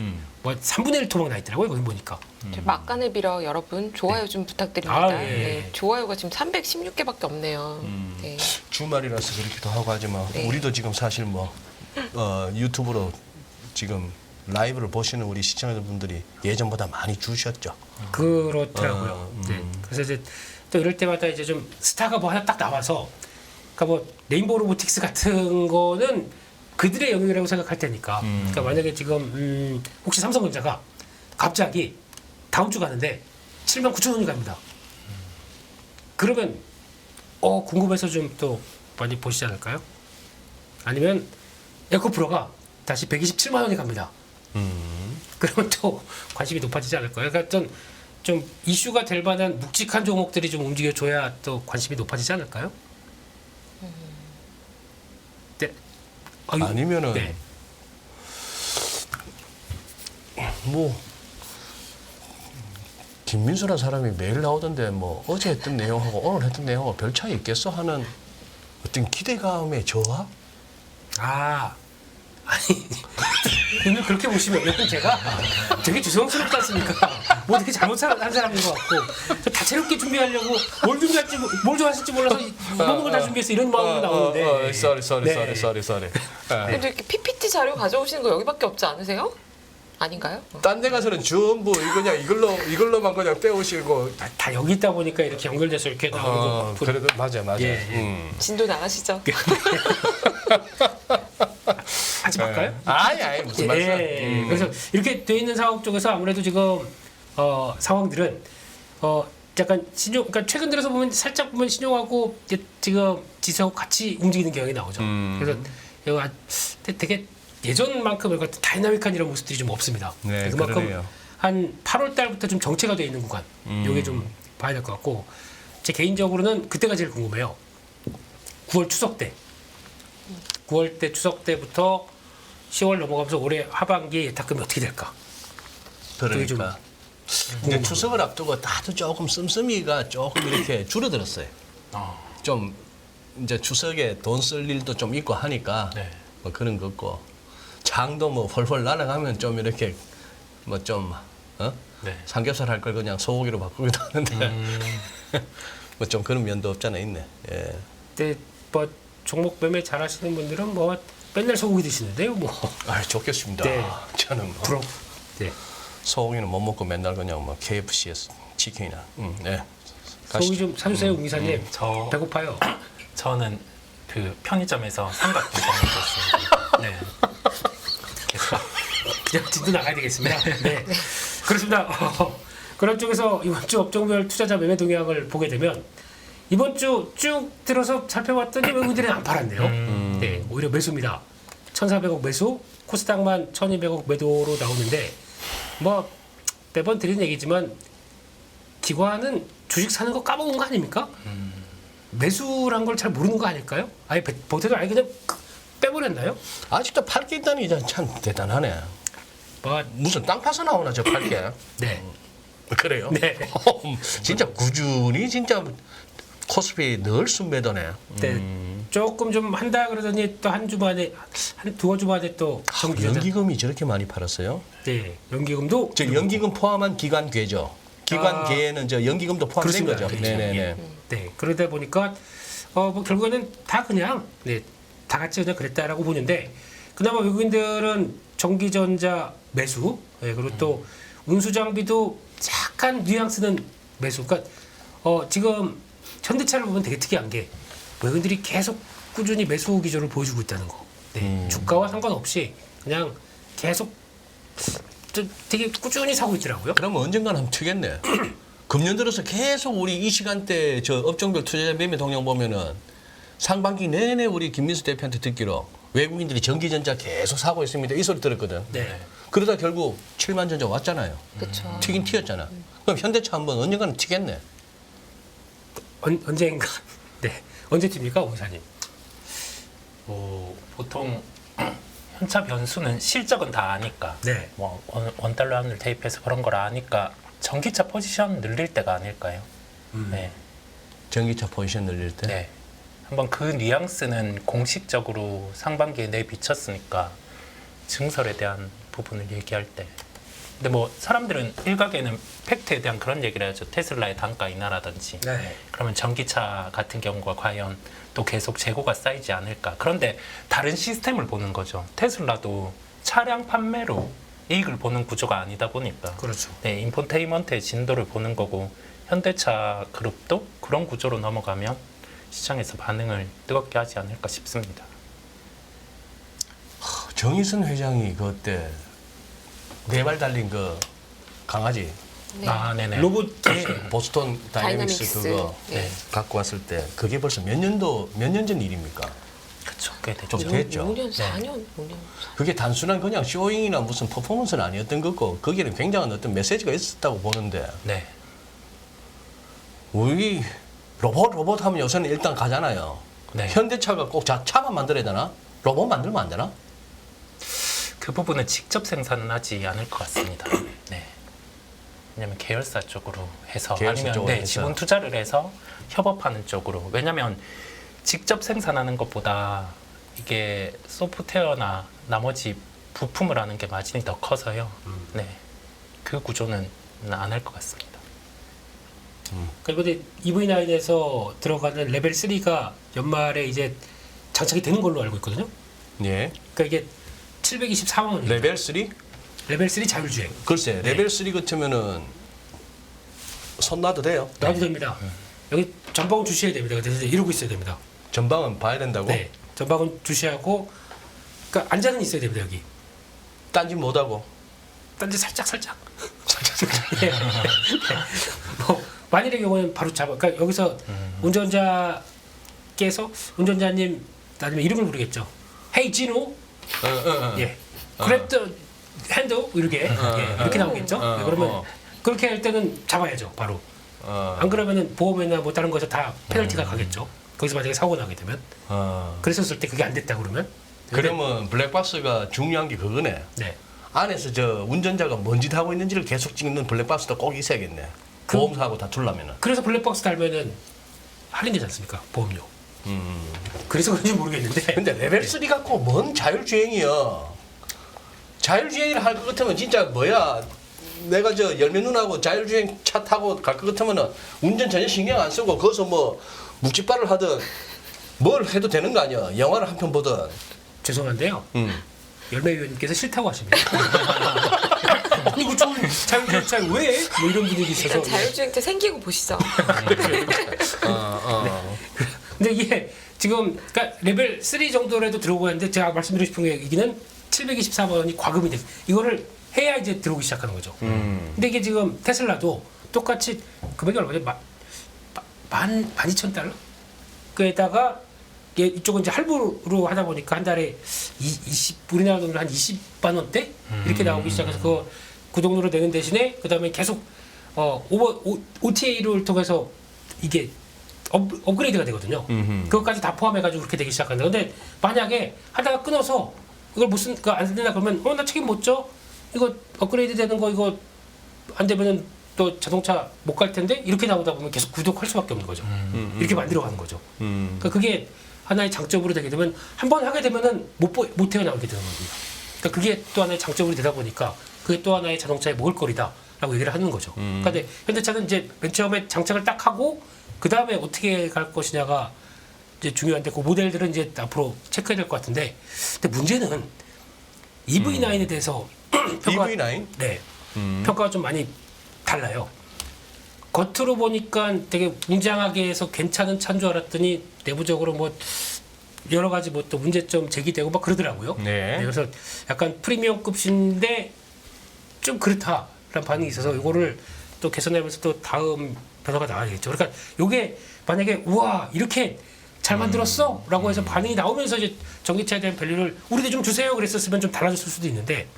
뭐 3분의 1 토막 나 있더라고요. 거기 보니까. 막간을 빌어 여러분 좋아요 좀 부탁드립니다. 아, 예. 네, 좋아요가 지금 316개밖에 없네요. 네. 주말이라서 그렇기도 하고 하지만 네. 우리도 지금 사실 뭐 유튜브로 지금 라이브를 보시는 우리 시청자분들이 예전보다 많이 주셨죠. 그렇더라고요. 네. 그래서 이제 또 이럴 때마다 이제 좀 스타가 뭐 하나 딱 나와서, 그러니까 뭐 레인보우 로보틱스 같은 거는 그들의 영역이라고 생각할 테니까. 그러니까 만약에 지금 혹시 삼성전자가 갑자기 다음 주 가는데 79,000원이 갑니다. 그러면 궁금해서 좀 또 많이 보시지 않을까요? 아니면 에코프로가 다시 127만 원이 갑니다. 그러면 또 관심이 높아지지 않을까요? 그러니까 좀 이슈가 될 만한 묵직한 종목들이 좀 움직여줘야 또 관심이 높아지지 않을까요? 네. 아니면은 네. 뭐 김민수라는 사람이 매일 나오던데 뭐 어제 했던 내용하고 오늘 했던 내용하고 별 차이 있겠어 하는 어떤 기대감의 저하? 아니 오늘 그렇게 보시면 제가 되게 죄송스럽지 않습니까? 뭐 되게 잘못한 사람인 것 같고 저 다채롭게 준비하려고 뭘 준비할지 뭘 좋아하실지 몰라서 이런 걸 다 준비해서 이런 마음으로 나오는데 sorry. 근데 이렇게 PPT 자료 가져오시는 거 여기밖에 없지 않으세요? 아닌가요? 딴 데 가서는 전부 그냥 이걸로만 그냥 빼오시고 다 여기 있다 보니까 이렇게 연결돼서 이렇게 나오는 거 그래도 맞아. 예. 진도 나가시죠. 하지 말까요? 아니 무슨 말이야? 그래서 이렇게 돼 있는 상황 쪽에서 아무래도 지금 상황들은 약간 그러니까 최근 들어서 보면 살짝 보면 신용하고 지금 지수하고 같이 움직이는 경향이 나오죠. 그래서 이거 되게 예전만큼 이렇게 다이나믹한 이런 모습들이 좀 없습니다. 네, 그만큼 그러네요. 한 8월 달부터 좀 정체가 돼 있는 구간, 요게 좀 봐야 될 것 같고, 제 개인적으로는 그때가 제일 궁금해요. 9월 추석 때, 9월 때 추석 때부터 10월 넘어가면서 올해 하반기에 예탁금이 어떻게 될까? 그러니까 이제 추석을 앞두고 다들 조금 씀씀이가 조금 이렇게 줄어들었어요. 좀 이제 추석에 돈 쓸 일도 좀 있고 하니까 네. 뭐 그런 거 없고 장도 뭐 헐헐 날아가면 좀 이렇게 뭐 좀 네. 삼겹살 할 걸 그냥 소고기로 바꾸기도 하는데 뭐 좀 그런 면도 없잖아 있네. 예. 근데 뭐 종목 매매 잘하시는 분들은 뭐 맨날 소고기 드시는데요, 뭐. 아 좋겠습니다. 네. 저는 뭐 부럽. 네. 소고기는 못 먹고 맨날 그냥 뭐 KFC에서 치킨이나. 네. 소고기 좀 사주세요, 웅기사님. 저 배고파요. 저는 그 편의점에서 삼각김밥 먹고 있습니다. 네. 그냥 진도 나가야 되겠습니다. 네. 그렇습니다. 그런 쪽에서 이번 주 업종별 투자자 매매 동향을 보게 되면 이번 주 쭉 들어서 살펴봤더니 외국인들이 안 팔았네요. 네, 오히려 매수입니다. 1,400억 매수, 코스닥만 1,200억 매도로 나오는데 뭐 매번 드리는 얘기지만 기관은 주식 사는 거 까먹은 거 아닙니까? 매수란 걸 잘 모르는 거 아닐까요? 아예 보태도 아예 그냥 빼버렸나요? 아직도 팔 게 있다니 참 대단하네. 뭐, 무슨 땅 파서 나오나 저 팔 게. 네. 그래요? 네. 진짜 꾸준히 진짜 코스피 늘 순매도네. 네. 조금 좀 한다 그러더니 또 한 주 만에 한 두어 주 만에 또 정기 연기금이 저렇게 많이 팔았어요? 네. 연기금도 저 연기금 포함한 기관괴죠. 기관괴에는 저 연기금도 포함된 그렇습니다. 거죠. 그렇죠. 네네네. 네. 그러다 보니까 뭐 결국에는 다 그냥 네. 다 같이 그냥 그랬다라고 보는데 그나마 외국인들은 전기전자 매수 네, 그리고 또 운수장비도 약간 뉘앙스는 매수. 그러니까 지금 현대차를 보면 되게 특이한 게 외국인들이 계속 꾸준히 매수 기조를 보여주고 있다는 거. 네. 주가와 상관없이 그냥 계속 되게 꾸준히 사고 있더라고요. 그러면 언젠가는 한번 튀겠네. 금년 들어서 계속 우리 이 시간대 저 업종별 투자자 매매 동향 보면은 상반기 내내 우리 김민수 대표한테 듣기로 외국인들이 전기전자 계속 사고 있습니다. 이 소리 들었거든. 네. 그러다 결국 7만 전자 왔잖아요. 그렇죠. 튀긴 튀었잖아. 그럼 현대차 한번 언젠가는 튀겠네. 언젠가 네 언제쯤입니까, 오 이사님? 뭐 보통 현차 변수는 실적은 다 아니까 네. 뭐 원달러 환율 대입해서 그런 걸 아니까 전기차 포지션 늘릴 때가 아닐까요? 네. 전기차 포지션 늘릴 때. 네. 한번 그 뉘앙스는 공식적으로 상반기에 내비쳤으니까 증설에 대한 부분을 얘기할 때. 근데 뭐 사람들은 일각에는 팩트에 대한 그런 얘기를 하죠. 테슬라의 단가 인하라든지. 네. 그러면 전기차 같은 경우가 과연 또 계속 재고가 쌓이지 않을까. 그런데 다른 시스템을 보는 거죠. 테슬라도 차량 판매로 이익을 보는 구조가 아니다 보니까. 그렇죠. 네, 인포테인먼트의 진도를 보는 거고 현대차 그룹도 그런 구조로 넘어가면 시장에서 반응을 뜨겁게 하지 않을까 싶습니다. 정의선 회장이 그때 네 발 달린 그 강아지 네. 아, 네네. 로봇 보스턴 다이내믹스 다이내믹스. 그거 네. 갖고 왔을 때 그게 벌써 몇 년 전 일입니까? 그렇죠. 꽤 됐죠. 좀 됐죠. 5년, 4년, 5년. 그게 단순한 그냥 쇼잉이나 무슨 퍼포먼스는 아니었던 거고 거기에는 굉장한 어떤 메시지가 있었다고 보는데 네. 우리 로봇 하면 요새는 일단 가잖아요. 네. 현대차가 꼭 차만 만들어야 되나? 로봇 만들면 안 되나? 그 부분은 직접 생산은 하지 않을 것 같습니다. 네. 왜냐면 계열사 쪽으로 해서 계열사 아니면 쪽으로 네, 해서. 지분 투자를 해서 협업하는 쪽으로. 왜냐면 직접 생산하는 것보다 이게 소프트웨어나 나머지 부품을 하는 게 마진이 더 커서요. 네. 그 구조는 안 할 것 같습니다. 그리고 이제 EV9에서 들어가는 레벨 3가 연말에 이제 장착이 되는 걸로 알고 있거든요. 예. 그러니까 이게 724만 원이에요. 레벨 3? 레벨 3 자율주행. 글쎄, 레벨 3 같으면은 손 놔도 돼요. 나도 됩니다. 여기 전방은 주시해야 됩니다. 그래서 이러고 있어야 됩니다. 전방은 봐야 된다고? 네. 전방은 주시하고 그러니까 앉아는 있어야 됩니다. 여기. 딴짓 못하고. 딴지 살짝. 예. 뭐 만일의 경우는 바로 잡아. 그러니까 여기서 운전자께서 운전자님 아니면 이름을 모르겠죠. Hey 진호. 예. 그랩 더 핸들 이렇게 이렇게 나오겠죠. 예, 그러면 그렇게 할 때는 잡아야죠. 바로. 안 그러면은 보험이나 뭐 다른 거에서 다 페널티가 가겠죠. 거기서 만약에 사고 나게 되면. 그랬었을 때 그게 안 됐다 그러면. 그러면 블랙박스가 중요한 게 그거네. 네. 안에서 저 운전자가 뭔 짓 하고 있는지를 계속 찍는 블랙박스도 꼭 있어야겠네. 보험사하고 다투려면은. 그래서 블랙박스 달면은 할인되지 않습니까? 보험료. 그래서 그런지 모르겠는데. 근데 레벨 3 갖고 뭔 자율주행이야. 자율주행을 할 것 같으면 진짜 뭐야. 내가 저 열매 누나하고 자율주행 차 타고 갈 것 같으면은 운전 전혀 신경 안 쓰고 거기서 뭐 묵찌발을 하든 뭘 해도 되는 거 아니야. 영화를 한 편 보든. 죄송한데요. 열매위원님께서 싫다고 하십니다. 아니 이거 좀 자율주행 왜? 뭐 이런 분위기 있어서. 일단 자율주행 때 생기고 보시죠. 근데 이게 지금 그러니까 레벨 3 정도라도 들어오고 있는데 제가 말씀드리고 싶은 얘기는 724만 원이 과금이 돼. 이거를 해야 이제 들어오기 시작하는 거죠. 근데 이게 지금 테슬라도 똑같이 금액이 얼마죠? 12,000달러? 그에다가 이쪽은 이제 할부로 하다 보니까 한 달에 우리나라 돈으로 한 20만 원대 이렇게 나오기 시작해서 그 정도로 내는 대신에 그 다음에 계속 OTA를 통해서 이게 업그레이드가 되거든요. 그것까지 다 포함해가지고 그렇게 되기 시작한다. 근데 만약에 하다가 끊어서 이걸 안 쓴다 그러면 나 책임 못 져? 이거 업그레이드 되는 거 이거 안 되면은 또 자동차 못 갈 텐데 이렇게 나오다 보면 계속 구독할 수밖에 없는 거죠. 이렇게 만들어가는 거죠. 그러니까 그게 하나의 장점으로 되게 되면 한 번 하게 되면은 못 헤어나오게 되는 겁니다. 그러니까 그게 또 하나의 장점으로 되다 보니까 그게 또 하나의 자동차의 먹을거리다라고 얘기를 하는 거죠. 그러니까 근데 현대차는 이제 맨 처음에 장착을 딱 하고 그 다음에 어떻게 갈 것이냐가 이제 중요한데 그 모델들은 이제 앞으로 체크해야 될 것 같은데, 근데 문제는 EV9에 대해서 EV9? 네, 평가가 좀 많이 달라요. 겉으로 보니까 되게 웅장하게 해서 괜찮은 차인 줄 알았더니 내부적으로 뭐 여러 가지 뭐 또 문제점 제기되고 막 그러더라고요. 네. 그래서 약간 프리미엄급인데 좀 그렇다라는 반응이 있어서 이거를 또 개선하면서 또 다음 변화가 나와야겠죠. 그러니까 이게 만약에 우와 이렇게 잘 만들었어라고 해서 반응이 나오면서 이제 전기차에 대한 밸류를 우리도 좀 주세요 그랬었으면 좀 달라졌을 수도 있는데,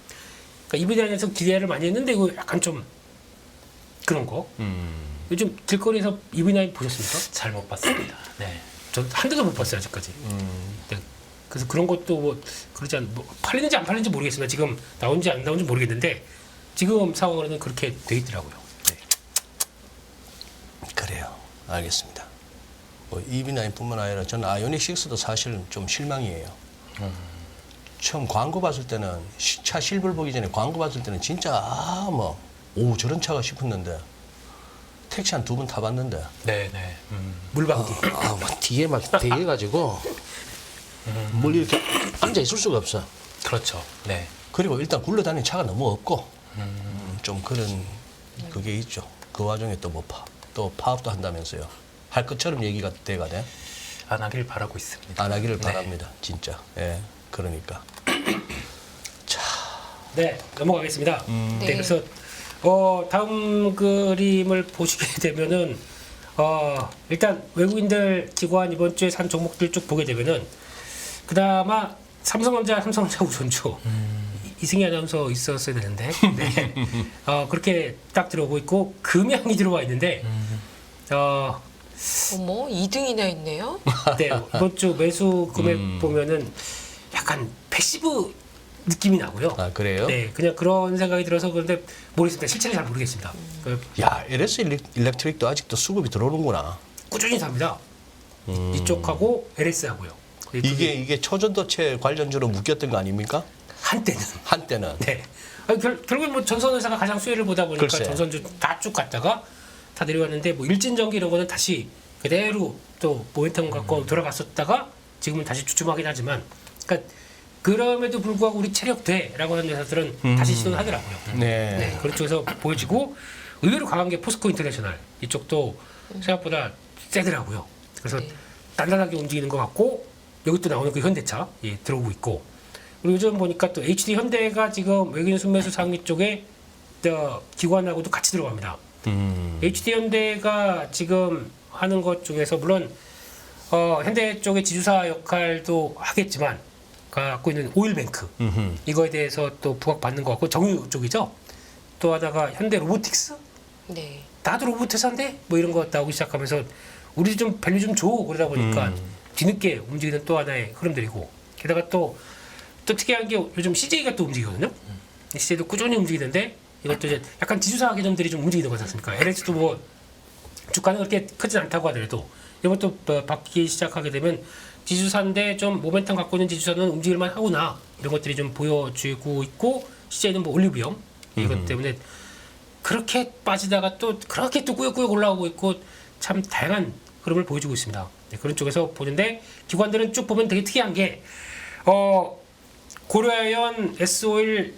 그러니까 EV에 기대를 많이 했는데 이거 약간 좀 그런 거. 요즘 길거리에서 EV9 보셨습니까? 잘 못 봤습니다. 네. 전 한 대도 못 봤어요 아직까지. 네. 그래서 그런 것도 뭐 그러지 팔리는지 안 팔리는지 모르겠습니다. 지금 나온지 안 나온지 모르겠는데 지금 상황으로는 그렇게 돼 있더라고요. 네. 그래요. 알겠습니다. 뭐 EV9뿐만 아니라 저는 아이오닉 6도 사실 좀 실망이에요. 처음 광고 봤을 때는 차 실물 보기 전에 광고 봤을 때는 진짜 오 저런 차가 싶었는데 택시 한 2번 타봤는데 네네. 물방기. 막 뒤에 막 대해가지고 뭘 이렇게 앉아 있을 수가 없어. 그렇죠. 네. 그리고 일단 굴러다니는 차가 너무 없고 좀 그런 그게 있죠. 그 와중에 또 또 파업도 한다면서요. 할 것처럼 얘기가 돼가네. 안 하길 바라고 있습니다. 안 하기를 네. 바랍니다. 진짜. 예. 그러니까. 네, 넘어가겠습니다. 네. 네, 그래서 다음 그림을 보시게 되면은 일단 외국인들 기관 이번 주에 산 종목들 쭉 보게 되면은 그나마 삼성전자 우선주 이승희 아나운서 있었어야 되는데 네. 그렇게 딱 들어오고 있고 금양이 들어와 있는데 어머 2등이나 있네요. 네, 이번 주 매수 금액 보면은 약간 패시브 느낌이 나고요. 아 그래요? 네, 그냥 그런 생각이 들어서 그런데 모르겠습니다. 실체는 잘 모르겠습니다. 야 LS 일렉트릭도 아직도 수급이 들어오는구나. 꾸준히 삽니다. 이쪽하고 LS하고요. 이게 초전도체 관련주로 묶였던 거 아닙니까? 한때는. 한때는. 네. 결국 뭐 전선회사가 가장 수혜를 보다 보니까 글쎄. 전선주 다 쭉 갔다가 다 내려왔는데 뭐 일진전기 이런 거는 다시 그대로 또 모멘텀 갖고 돌아갔었다가 지금은 다시 주춤하긴 하지만, 그러니까 그럼에도 불구하고 우리 체력돼라고 하는 회사들은 다시 시도를 하더라고요. 네. 네, 그런 쪽에서 보여지고 의외로 강한 게 포스코 인터내셔널 이쪽도 생각보다 세더라고요. 그래서 네. 단단하게 움직이는 것 같고 여기 또 나오는 그 현대차 들어오고 있고, 그리고 요즘 보니까 또 HD 현대가 지금 외국인 순매수 상위 쪽에 기관하고도 같이 들어갑니다. HD 현대가 지금 하는 것 중에서 물론 현대 쪽의 지주사 역할도 하겠지만 갖고 있는 오일뱅크 이거에 대해서 또 부각받는 것 같고, 정유 쪽이죠. 또 하다가 현대 로보틱스, 네. 나도 로봇 회사인데 뭐 이런 거 나오기 시작하면서 우리 좀 밸류 좀 줘 그러다 보니까 뒤늦게 움직이는 또 하나의 흐름들이고, 게다가 또 특이한 게 요즘 CJ가 또 움직이거든요. CJ도 꾸준히 움직이는데 이것도 이제 약간 지주사 개념들이 좀 움직이는 거지 않습니까? LS도 뭐 주가는 그렇게 크진 않다고 하더라도 이것도 바뀌기 시작하게 되면 지주사인데 좀 모멘텀 갖고 있는 지주사는 움직일만 하구나 이런 것들이 좀 보여주고 있고, CJ는 뭐 올리브영 이것 때문에 그렇게 빠지다가 또 그렇게 또 꾸역꾸역 올라오고 있고 참 다양한 흐름을 보여주고 있습니다. 네, 그런 쪽에서 보는데 기관들은 쭉 보면 되게 특이한 게 고려아연, S-오일,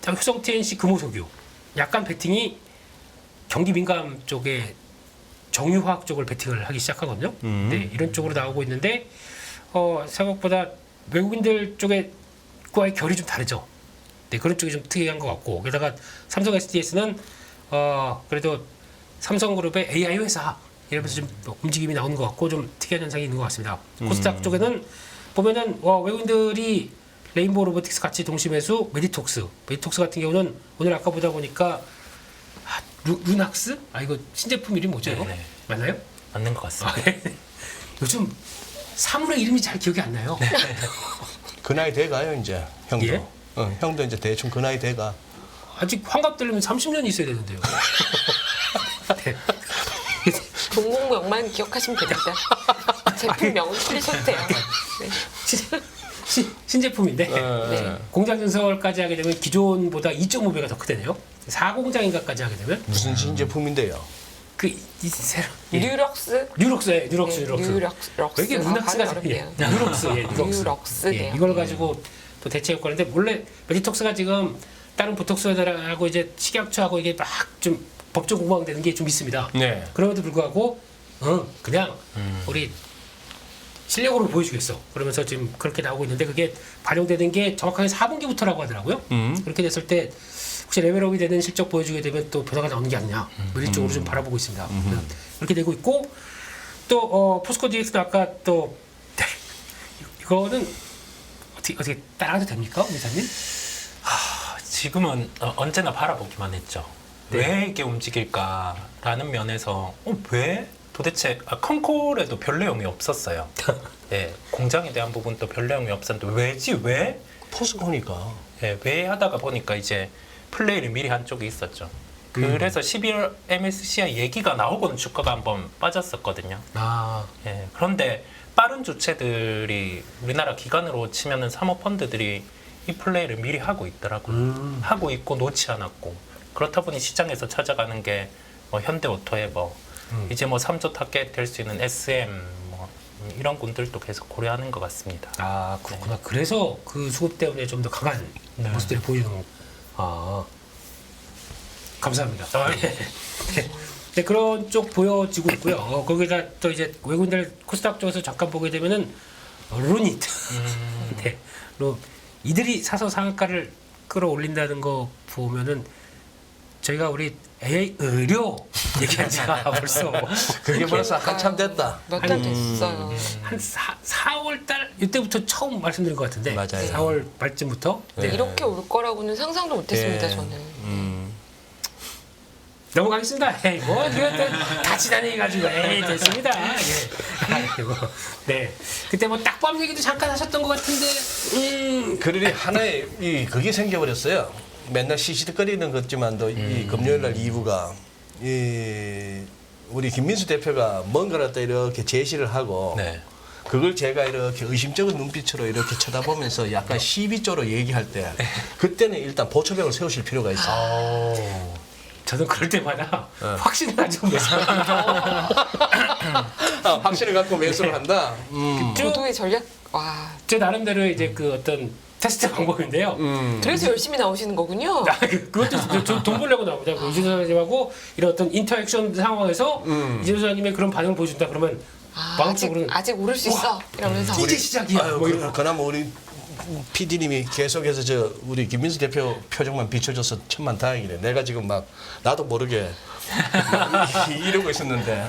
효성 TNC, 금호석유 약간 베팅이 경기 민감 쪽에 정유화학 쪽을 베팅을 하기 시작하거든요. 네, 이런 쪽으로 나오고 있는데 생각보다 외국인들 쪽에 그와의 결이 좀 다르죠. 네, 그런 쪽이 좀 특이한 것 같고 게다가 삼성 SDS는 그래도 삼성그룹의 AI 회사 이러면서 좀 움직임이 나오는 것 같고 좀 특이한 현상이 있는 것 같습니다. 코스닥 쪽에는 보면은 외국인들이 레인보우 로보틱스 같이 동시 매수 메디톡스 같은 경우는 오늘 아까 보다 보니까 루낙스? 이거 신제품 이름 뭐죠? 이거? 네. 맞나요? 맞는 것 같습니다. 요즘 사물의 이름이 잘 기억이 안 나요. 그 나이 돼가요 이제 형도. 예? 형도 이제 대충 그 나이 돼가. 아직 환갑 되려면 30년이 있어야 되는데요. 네. 동공명만 기억하시면 됩니다. 제품명은 틀리셔도 돼요. 네. 신제품인데 네. 공장 증설까지 하게 되면 기존보다 2.5배가 더 크대요. 4공장인가까지 하게 되면 무슨 신제품인데요? 뉴럭스? 뉴럭스. 왜 이게 루낙스가 어렵네요. 뉴럭스. 뉴럭스네요. 이걸 가지고 또 대체 효과인데 원래 메디톡스가 지금 다른 보톡스하고 이제 식약처하고 이게 막 좀 법적 공방되는 게 좀 있습니다. 네. 그럼에도 불구하고 그냥 우리 실력으로 보여주겠어. 그러면서 지금 그렇게 나오고 있는데 그게 반영되는 게 정확하게 4분기부터라고 하더라고요. 그렇게 됐을 때 혹시 레벨업이 되는 실적 보여주게 되면 또 변화가 나오는 게 아니냐. 이런 쪽으로 좀 바라보고 있습니다. 그렇게 되고 있고 또 포스코 DX도 아까 또 이거는 어떻게 따라가도 됩니까, 이사님? 지금은 언제나 바라보기만 했죠. 네. 왜 이게 움직일까라는 면에서 왜 도대체 컨콜에도 별 내용이 없었어요. 예, 공장에 대한 부분도 별 내용이 없었는데 왜지 왜? 포스코니까. 예, 왜 하다가 보니까 이제 플레이를 미리 한 쪽이 있었죠. 그래서 12월 MSCI 얘기가 나오고는 주가가 한번 빠졌었거든요. 예, 그런데 빠른 주체들이 우리나라 기관으로 치면은 사모펀드들이 이 플레이를 미리 하고 있더라고요. 하고 있고 놓지 않았고 그렇다 보니 시장에서 찾아가는 게 현대오토에 이제 3조 타겟 될 수 있는 SM 이런 군들도 계속 고려하는 것 같습니다. 그렇구나. 그래서 그 수급 때문에 좀 더 강한 모습들을 보이는 감사합니다. 네, 그런 쪽 보여지고 있고요. 거기다 또 이제 외국인들 코스닥 쪽에서 잠깐 보게 되면은 루닛. 네, 이들이 사서 상한가를 끌어올린다는 거 보면은 저희가 우리 AI 의료 얘기한 지가 벌써 그게 벌써 한참 됐다. 몇 달 됐어요. 한 4월 달 이때부터 처음 말씀드린 것 같은데 맞아요. 4월 말쯤부터 네. 이렇게 올 거라고는 상상도 못했습니다. 네. 저는. 넘어가겠습니다. 에이, 다 지난해가지고 됐습니다. 네, 그때 딱밤 얘기도 잠깐 하셨던 것 같은데. 그러니 하나의 그게 생겨버렸어요. 맨날 시시득거리는 것지만도 이 금요일날 2부가 우리 김민수 대표가 뭔가를 또 이렇게 제시를 하고 네. 그걸 제가 이렇게 의심적인 눈빛으로 이렇게 쳐다보면서 약간 시비 쪽으로 얘기할 때 그때는 일단 보초벽을 세우실 필요가 있어요. 저는 그럴 때마다 확신을 가지고 매수를 확신을 갖고 매수를 한다. 구도의 전략. 와. 제 나름대로 이제 그 어떤 테스트 방법인데요. 그래서 열심히 나오시는 거군요. 그것도 돈 벌려고 나오자. 이준호 소장님하고 이런 어떤 인터액션 상황에서 이준호 소장님의 그런 반응을 보여준다 그러면 아직 오를 수 있어. 이러면서. 이제 시작이야. 그나마 우리 PD님이 계속해서 우리 김민수 대표 표정만 비춰줘서 천만다행이네. 내가 지금 막 나도 모르게 이러고 있었는데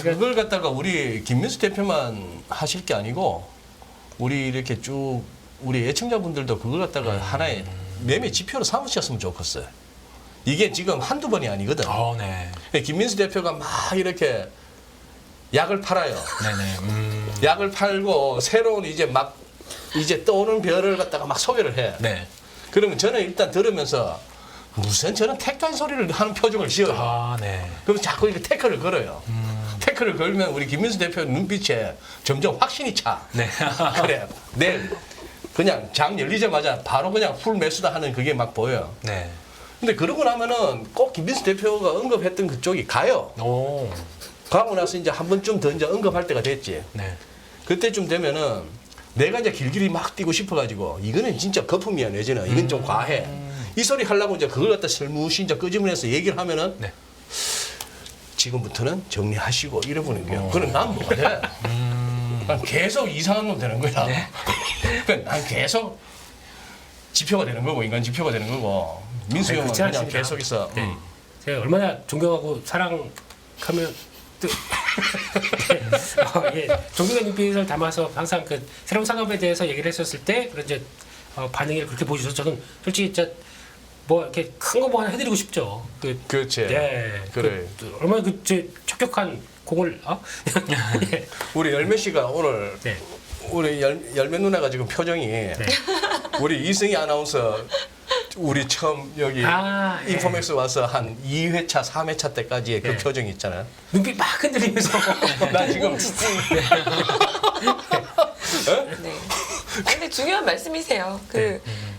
그걸 갖다가 우리 김민수 대표만 하실 게 아니고 우리 이렇게 쭉 우리 애청자분들도 그걸 갖다가 하나의 매매 지표로 삼으셨으면 좋겠어요. 이게 지금 한두 번이 아니거든. 네. 김민수 대표가 막 이렇게 약을 팔아요. 네네. 약을 팔고 새로운 이제 떠오는 별을 갖다가 막 소개를 해. 네. 그러면 저는 일단 들으면서 무슨 저는 택한 소리를 하는 표정을 지어요. 네. 그럼 자꾸 이렇게 태클을 걸어요. 태클을 걸면 우리 김민수 대표 눈빛에 점점 확신이 차. 네. 그래. 내일 그냥 장 열리자마자 바로 그냥 풀 매수다 하는 그게 막 보여요. 네. 근데 그러고 나면은 꼭 김민수 대표가 언급했던 그쪽이 가요. 오. 가고 나서 이제 한 번쯤 더 이제 언급할 때가 됐지. 네. 그때쯤 되면은 내가 이제 길길이 막 뛰고 싶어가지고 이거는 진짜 거품이야 내지는 이건 좀 과해. 이 소리 하려고 이제 그걸 갖다 슬무시 이제 끄집어내서 얘기를 하면은 네. 지금부터는 정리하시고 이러보는 거야. 그럼 난 뭐가 돼? 난 계속 이상한 놈 되는 거야. 그러니까 난 계속 지표가 되는 거고 인간 지표가 되는 거고 민수 아니, 형은 그렇지 그냥 않습니다. 계속 있어. 네. 제가 얼마나 존경하고 사랑하면 또 예, 존경의 눈빛을 담아서 항상 그 새로운 산업에 대해서 얘기를 했었을 때 그런 이제 반응을 그렇게 보여주셔서 저는 솔직히 진짜 뭐 이렇게 큰 거 뭐 하나 해드리고 싶죠. 그렇지. 네. 그래. 얼마나 제 촉격한 공을 예. 우리 열매 씨가 오늘 네. 우리 열매 누나가 지금 표정이 우리 이승희 아나운서 우리 처음 여기 아, 예. 인포맥스 와서 한 2회차, 3회차 때까지의 그 네. 표정이 있잖아요. 눈빛 막 흔들리면서 나 지금 지지. 네. 근데 중요한 말씀이세요.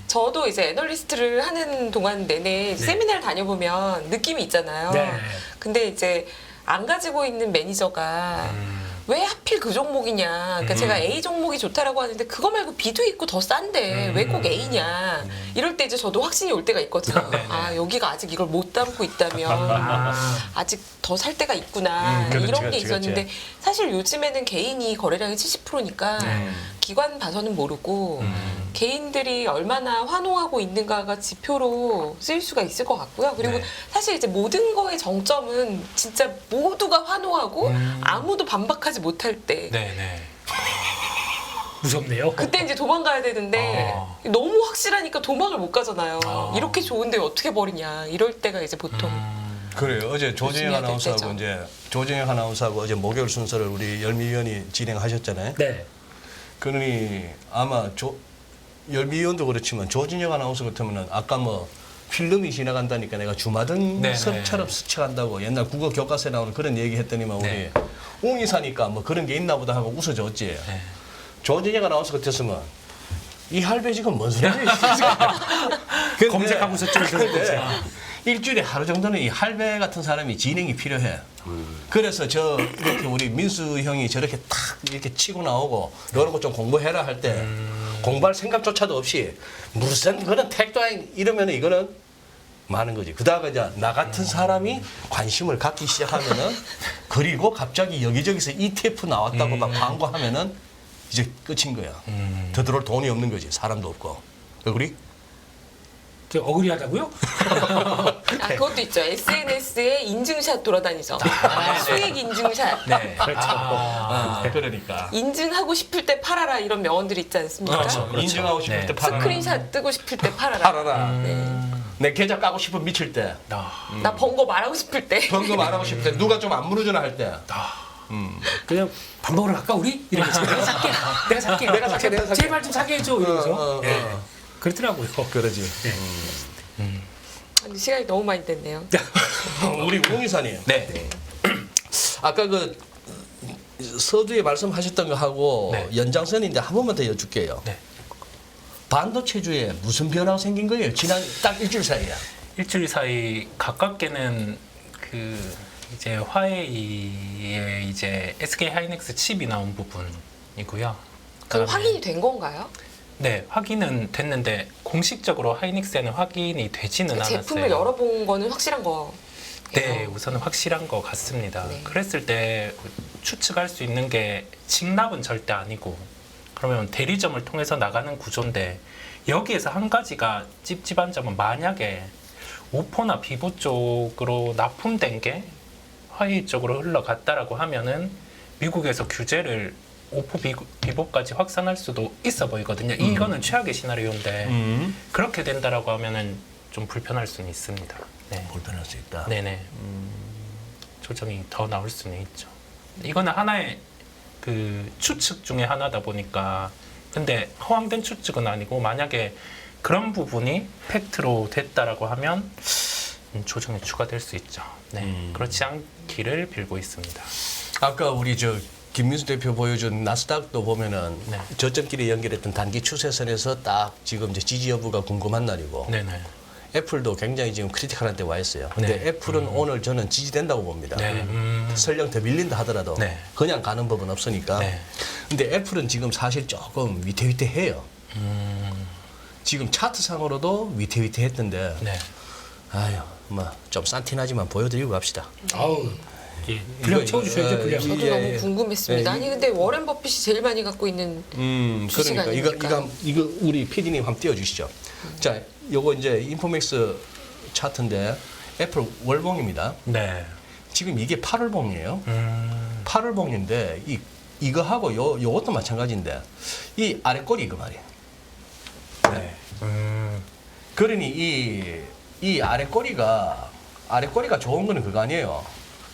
저도 이제 애널리스트를 하는 동안 내내 세미나를 다녀보면 느낌이 있잖아요. 네. 근데 이제 안 가지고 있는 매니저가 왜 하필 그 종목이냐. 그러니까 제가 A 종목이 좋다라고 하는데 그거 말고 B도 있고 더 싼데 왜 꼭 A냐. 이럴 때 이제 저도 확신이 올 때가 있거든요. 아, 여기가 아직 이걸 못 담고 있다면 아직 더 살 때가 있구나. 그렇지, 이런 게 그렇지, 있었는데 그렇지. 사실 요즘에는 개인이 거래량이 70%니까 기관 봐서는 모르고 개인들이 얼마나 환호하고 있는가가 지표로 쓰일 수가 있을 것 같고요. 그리고 네. 사실 이제 모든 거의 정점은 진짜 모두가 환호하고 아무도 반박하지 못할 때 네네. 무섭네요. 그때 이제 도망가야 되는데 너무 확실하니까 도망을 못 가잖아요. 이렇게 좋은데 어떻게 버리냐 이럴 때가 이제 보통 그래요. 어제 조진영 조심해야 될 아나운서하고 때죠. 이제 조진영 아나운서하고 어제 목요일 순서를 우리 열미위원이 진행하셨잖아요. 네. 그러니 아마 열미위원도 그렇지만 조진영 아나운서 같으면은 아까 뭐 필름이 지나간다니까 내가 주마등 네네. 섭처럼 스쳐간다고 옛날 국어 교과서에 나오는 그런 얘기 했더니만 네. 우리 웅이 사니까 뭐 그런 게 있나 보다 하고 웃어줬지. 네. 조진영 아나운서 같았으면 이 할배 지금 뭔 소리야? 검색하고 있었죠. 근데 일주일에 하루 정도는 이 할배 같은 사람이 진행이 필요해. 그래서 이렇게 우리 민수 형이 저렇게 탁 이렇게 치고 나오고 이런 거 좀 공부해라 할 때 공부할 생각조차도 없이 무슨 그런 택도 아닌 이러면은 이거는 많은 거지. 그다음에 이제 나 같은 사람이 관심을 갖기 시작하면은 그리고 갑자기 여기저기서 ETF 나왔다고 막 광고하면은 이제 끝인 거야. 더 들어올 돈이 없는 거지. 사람도 없고. 우리 저 억울하다고요? 아, 그것도 있죠. SNS에 인증샷 돌아다니죠. 수익 인증샷. 네. 그렇죠. 그러니까. 인증하고 싶을 때 팔아라 이런 명언들이 있지 않습니까? 그렇죠. 인증하고 싶을 네. 때 팔아라. 스크린샷 뜨고 싶을 때 팔아라. 팔아라. 네. 내 계좌 까고 싶으면 미칠 때. 나 번거 말하고 싶을 때. 번금 안 하고 싶을 때. 누가 좀 안 물어주나 할 때. 그냥 밥 먹으러 갈까 우리? 이러면서 내가 살게. 내가 살게. 내가 살게, 내가 살게. 제발 좀 사게 해줘. 이러면서. 예. 그렇더라고요. 그러지. 아니, 시간이 너무 많이 됐네요. 우리 웅이사님. 네. 아까 그 서두에 말씀하셨던 거 하고 네. 연장선인데 한 번만 더 여쭐게요. 네. 반도체주에 무슨 변화가 생긴 거예요? 지난 딱 일주일 사이에. 일주일 사이 가깝게는 그 이제 화웨이의 이제 SK 하이닉스 칩이 나온 부분이고요. 그건 그다음에- 확인이 된 건가요? 네, 확인은 됐는데 공식적으로 하이닉스에는 확인이 되지는 않았어요. 제품을 열어본 거는 확실한 거. 네, 우선은 확실한 것 같습니다. 네. 그랬을 때 추측할 수 있는 게 직납은 절대 아니고 그러면 대리점을 통해서 나가는 구조인데 여기에서 한 가지가 찝찝한 점은 만약에 오포나 비보 쪽으로 납품된 게 화웨이 쪽으로 흘러갔다라고 하면은 미국에서 규제를 오포 비보까지 확산할 수도 있어 보이거든요. 이거는 최악의 시나리오인데 그렇게 된다라고 하면은 좀 불편할 수는 있습니다. 네. 불편할 수 있다. 네네. 조정이 더 나올 수는 있죠. 이거는 하나의 그 추측 중에 하나다 보니까 근데 허황된 추측은 아니고 만약에 그런 부분이 팩트로 됐다라고 하면 조정이 추가될 수 있죠. 네. 그렇지 않기를 빌고 있습니다. 아까 우리 김민수 대표 보여준 나스닥도 보면은 네. 저점끼리 연결했던 단기 추세선에서 딱 지금 이제 지지 여부가 궁금한 날이고 네네. 애플도 굉장히 지금 크리티컬한 때 와 있어요. 근데 네. 애플은 오늘 저는 지지된다고 봅니다. 네. 설령 더 밀린다 하더라도 네. 그냥 가는 법은 없으니까. 네. 근데 애플은 지금 사실 조금 위태위태해요. 지금 차트상으로도 위태위태했던데 네. 아유 뭐 좀 산티나지만 보여드리고 갑시다. 아우 예. 분량 채워주셔야죠, 분량. 저도 예, 너무 예. 궁금했습니다. 예, 아니 근데 워렌 버핏이 제일 많이 갖고 있는 주식 그러니까 아닙니까? 이거 우리 PD님 한번 띄워주시죠. 자, 요거 이제 인포맥스 차트인데 애플 월봉입니다. 네. 지금 이게 8월봉이에요. 8월봉인데 이거하고 요것도 마찬가지인데 이 아래 꼬리 이거 말이에요. 네. 그러니 이 아래 꼬리가 좋은 거는 그거 아니에요.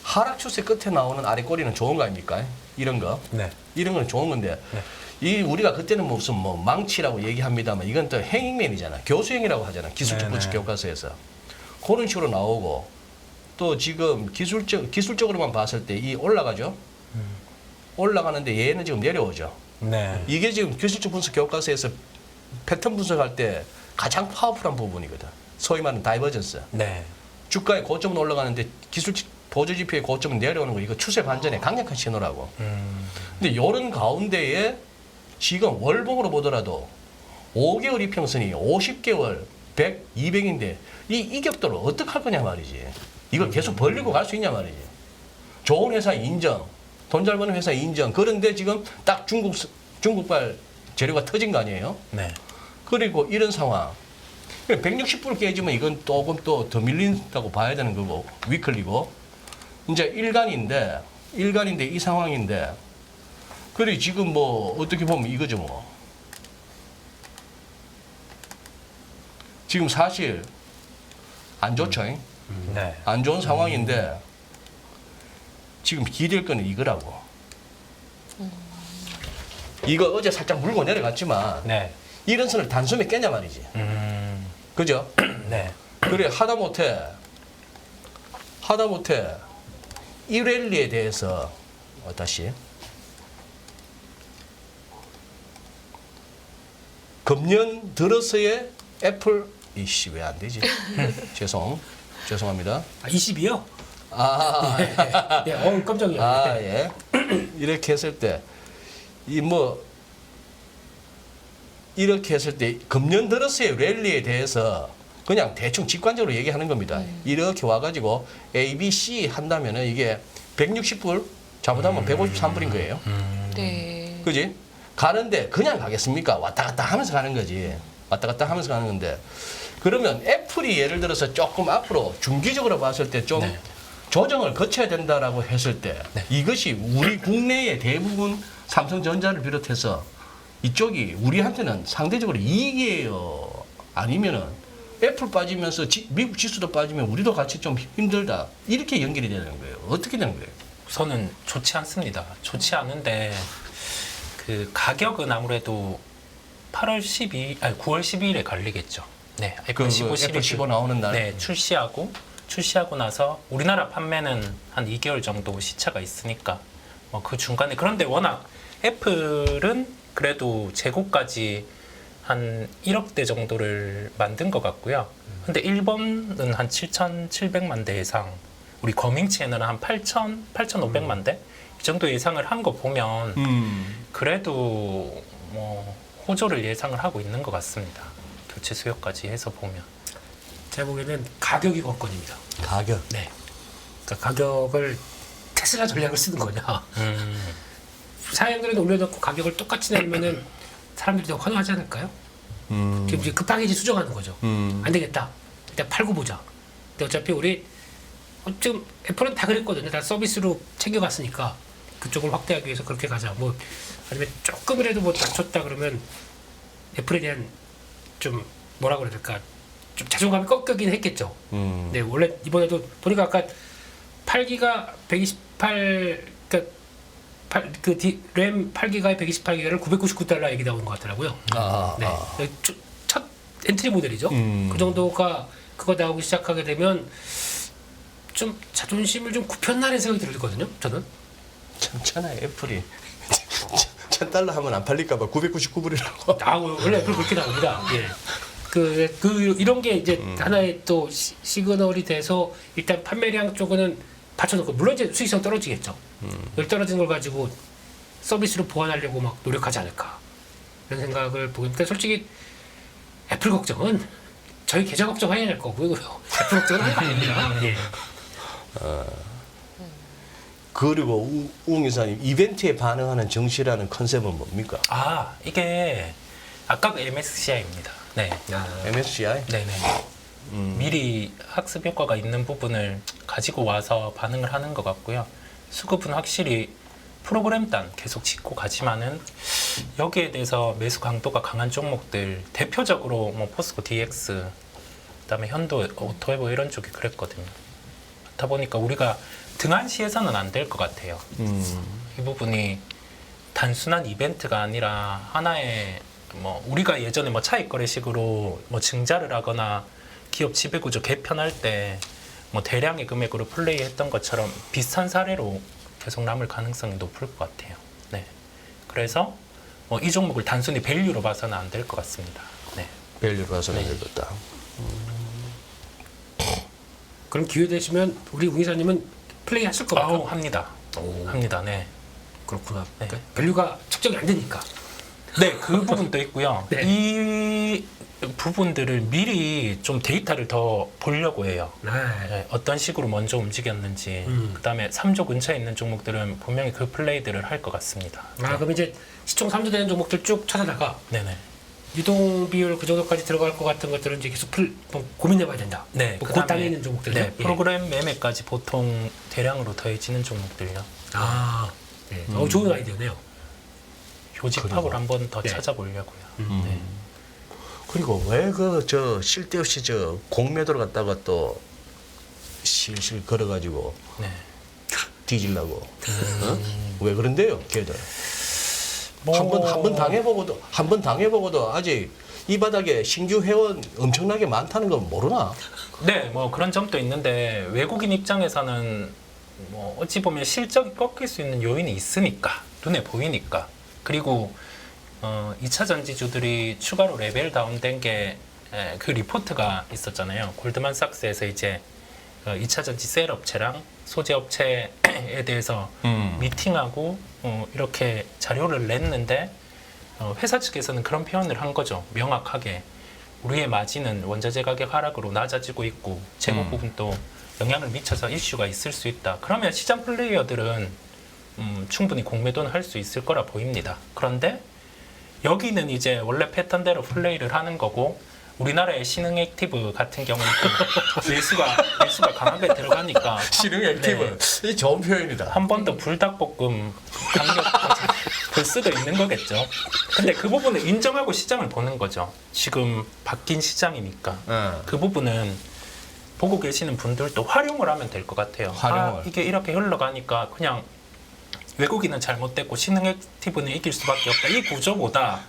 하락 추세 끝에 나오는 아래 꼬리는 좋은 거 아닙니까? 이런 거. 네. 이런 건 좋은 건데 네. 이 우리가 그때는 무슨 뭐 망치라고 얘기합니다만 이건 또 행잉맨이잖아. 교수행이라고 하잖아. 기술적 네네. 분석 교과서에서 그런 식으로 나오고 또 지금 기술적으로만 봤을 때 이 올라가죠. 올라가는데 얘는 지금 내려오죠. 네. 이게 지금 기술적 분석 교과서에서 패턴 분석할 때 가장 파워풀한 부분이거든. 소위 말하는 다이버전스. 네. 주가의 고점은 올라가는데 보조지표의 고점은 내려오는 거 이거 추세 반전의 강력한 신호라고. 근데 이런 가운데에 지금 월봉으로 보더라도 5개월 이평선이 50개월 100, 200인데 이 이격도를 어떻게 할 거냐 말이지. 이걸 계속 벌리고 갈 수 있냐 말이지. 좋은 회사 인정, 돈 잘 버는 회사 인정. 그런데 지금 딱 중국발 재료가 터진 거 아니에요? 네. 그리고 이런 상황. 160불 깨지면 이건 조금 또 더 밀린다고 봐야 되는 거고, 위클리고. 이제 일간인데 이 상황인데, 그래 지금 뭐 어떻게 보면 이거죠 뭐. 지금 사실 안 좋죠. 네. 안 좋은 상황인데 지금 기댈 거는 이거라고. 이거 어제 살짝 물고 내려갔지만 네. 이런 선을 단숨에 깨냐 말이지. 그죠? 네. 그래 하다못해 이 랠리에 대해서 다시 금년 들어서의 애플 이씨 왜 안 되지? 죄송합니다. 아, 20이요? 아, 네, 깜짝이야. 아 예. 이렇게 했을 때 이 뭐 이렇게 했을 때 금년 들어서의 랠리에 대해서 그냥 대충 직관적으로 얘기하는 겁니다. 이렇게 와가지고 A, B, C 한다면은 이게 160불 잘못하면 153불인 거예요. 네. 그지? 가는데 그냥 가겠습니까? 왔다 갔다 하면서 가는 거지. 왔다 갔다 하면서 가는 건데 그러면 애플이 예를 들어서 조금 앞으로 중기적으로 봤을 때 좀 네. 조정을 거쳐야 된다라고 했을 때 네. 이것이 우리 국내의 대부분 삼성전자를 비롯해서 이쪽이 우리한테는 상대적으로 이익이에요. 아니면은 애플 빠지면서 미국 지수도 빠지면 우리도 같이 좀 힘들다. 이렇게 연결이 되는 거예요. 어떻게 되는 거예요? 우선은 좋지 않습니다. 좋지 않은데 그 가격은 아무래도 9월 12일에 걸리겠죠. 네, 애플 15 애플 시리즈 15 나오는 날. 네, 출시하고 나서 우리나라 판매는 한 2개월 정도 시차가 있으니까 뭐 그 중간에 그런데 워낙 애플은 그래도 재고까지 한 1억대 정도를 만든 것 같고요. 근데 일본은 한 7,700만 대 예상, 우리 거밍치에는 한 8,500만 대? 이 정도 예상을 한 거 보면 그래도 뭐 호조를 예상을 하고 있는 것 같습니다. 교체 수요까지 해서 보면. 제가 보기에는 가격이 관건입니다. 가격. 네. 그러니까 가격을 테슬라 전략을 쓰는 거냐. 사양들은 올려놓고 가격을 똑같이 내면은 사람들이 더 환호하지 않을까요? 지금 이제 급하게 이제 수정하는 거죠. 안 되겠다. 일단 팔고 보자. 근데 어차피 우리 지금 애플은 다 그랬거든요. 다 서비스로 챙겨갔으니까 그쪽을 확대하기 위해서 그렇게 가자. 뭐 아니면 조금이라도 뭐 낮췄다 그러면 애플에 대한 좀 뭐라 그래야 될까? 좀 자존감이 꺾이긴 했겠죠. 네, 원래 이번에도 보니까 아까 8기가 128 그러니까 램 8기가에 128기가를 999달러 얘기 나오는 것 같더라고요. 네, 첫 엔트리 모델이죠. 그 정도가 그거 나오기 시작하게 되면 좀 자존심을 좀 굽혔나라는 생각이 들거든요. 저는. 참잖아요 애플이. $1,000 하면 안 팔릴까봐 999불이라고. 아 원래 애플 그렇게 나옵니다. 예. 그 이런 게 이제 하나의 또 시그널이 돼서 일단 판매량 쪽은 받쳐놓고 물론 이제 수익성 떨어지겠죠. 여기 떨어진 걸 가지고 서비스로 보완하려고 막 노력하지 않을까 이런 생각을 보니까 솔직히 애플 걱정은 저희 계좌 걱정해야 될 거고요. 애플 걱정은 아닙니다. 예. 그리고 웅 이사님 이벤트에 반응하는 정시라는 컨셉은 뭡니까? 이게 아까 그 MSCI입니다. 네. MSCI? 네네. 미리 학습 효과가 있는 부분을 가지고 와서 반응을 하는 것 같고요. 수급은 확실히 프로그램 단 계속 짚고 가지만은 여기에 대해서 매수 강도가 강한 종목들 대표적으로 뭐 포스코 DX 그다음에 현도 오토웨버 이런 쪽이 그랬거든요. 그렇다 보니까 우리가 등한시해서는 안 될 것 같아요. 이 부분이 단순한 이벤트가 아니라 하나의 뭐 우리가 예전에 뭐 차익 거래식으로 뭐 증자를 하거나 기업 지배구조 개편할 때 뭐 대량의 금액으로 플레이했던 것처럼 비슷한 사례로 계속 남을 가능성이 높을 것 같아요. 네. 그래서 뭐 이 종목을 단순히 밸류로 봐서는 안 될 것 같습니다. 네. 밸류로 봐서는 네. 되겠다. 그럼 기회 되시면 우리 웅 이사님은 플레이 하실 것 같아요. 합니다. 합니다. 네. 그렇구나. 네. 그러니까 밸류가 측정이 안 되니까. 네, 그 부분도 있고요. 네. 이 부분들을 미리 좀 데이터를 더 보려고 해요. 네. 네, 어떤 식으로 먼저 움직였는지. 그다음에 3조 근처에 있는 종목들은 분명히 그 플레이들을 할 것 같습니다. 그럼 이제 시총 3조 되는 종목들 쭉 찾아다가 네네. 유동 비율 그 정도까지 들어갈 것 같은 것들은 이제 계속 고민해봐야 된다. 네, 뭐 그다음에 그 땅에 있는 종목들. 네, 프로그램 매매까지 보통 대량으로 더해지는 종목들요. 네. 좋은 아이디어네요. 교집합을 한번 더 네. 찾아보려고요. 네. 그리고 왜 쓸데없이 공매도를 갖다가 또 실실 걸어가지고 네. 뒤질라고 왜 그런데요, 걔들? 뭐- 한 번 당해보고도 아직 이 바닥에 신규 회원 엄청나게 많다는 건 모르나? 네, 뭐 그런 점도 있는데 외국인 입장에서는 뭐 어찌 보면 실적이 꺾일 수 있는 요인이 있으니까 눈에 보이니까 그리고 2차 전지주들이 추가로 레벨 다운된 게 그 리포트가 있었잖아요. 골드만삭스에서 이제 2차 전지 셀 업체랑 소재 업체에 대해서 미팅하고 이렇게 자료를 냈는데 회사 측에서는 그런 표현을 한 거죠. 명확하게 우리의 마진은 원자재 가격 하락으로 낮아지고 있고 재고 부분도 영향을 미쳐서 이슈가 있을 수 있다. 그러면 시장 플레이어들은 충분히 공매도는 할 수 있을 거라 보입니다. 그런데 여기는 이제 원래 패턴대로 플레이를 하는 거고 우리나라의 신흥 액티브 같은 경우는 매수가 강하게 들어가니까 신흥 액티브 이 좋은 표현이다. 한 번 더 불닭볶음 강력 볼 수도 있는 거겠죠. 근데 그 부분을 인정하고 시장을 보는 거죠. 지금 바뀐 시장이니까 그 부분은 보고 계시는 분들도 활용을 하면 될 것 같아요. 활용을. 이게 이렇게 흘러가니까 그냥 외국인은 잘못됐고 신흥 액티브는 이길 수밖에 없다. 이 구조보다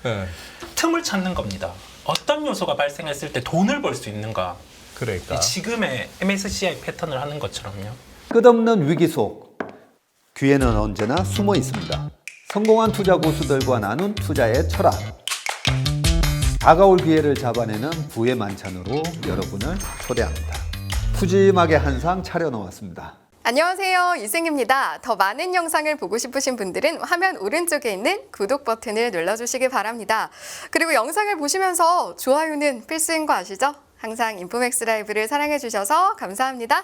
틈을 찾는 겁니다. 어떤 요소가 발생했을 때 돈을 벌 수 있는가. 그러니까 이 지금의 MSCI 패턴을 하는 것처럼요. 끝없는 위기 속 기회는 언제나 숨어 있습니다. 성공한 투자 고수들과 나눈 투자의 철학. 다가올 기회를 잡아내는 부의 만찬으로 여러분을 초대합니다. 푸짐하게 한 상 차려놓았습니다. 안녕하세요. 유승입니다. 더 많은 영상을 보고 싶으신 분들은 화면 오른쪽에 있는 구독 버튼을 눌러주시기 바랍니다. 그리고 영상을 보시면서 좋아요는 필수인 거 아시죠? 항상 인포맥스 라이브를 사랑해주셔서 감사합니다.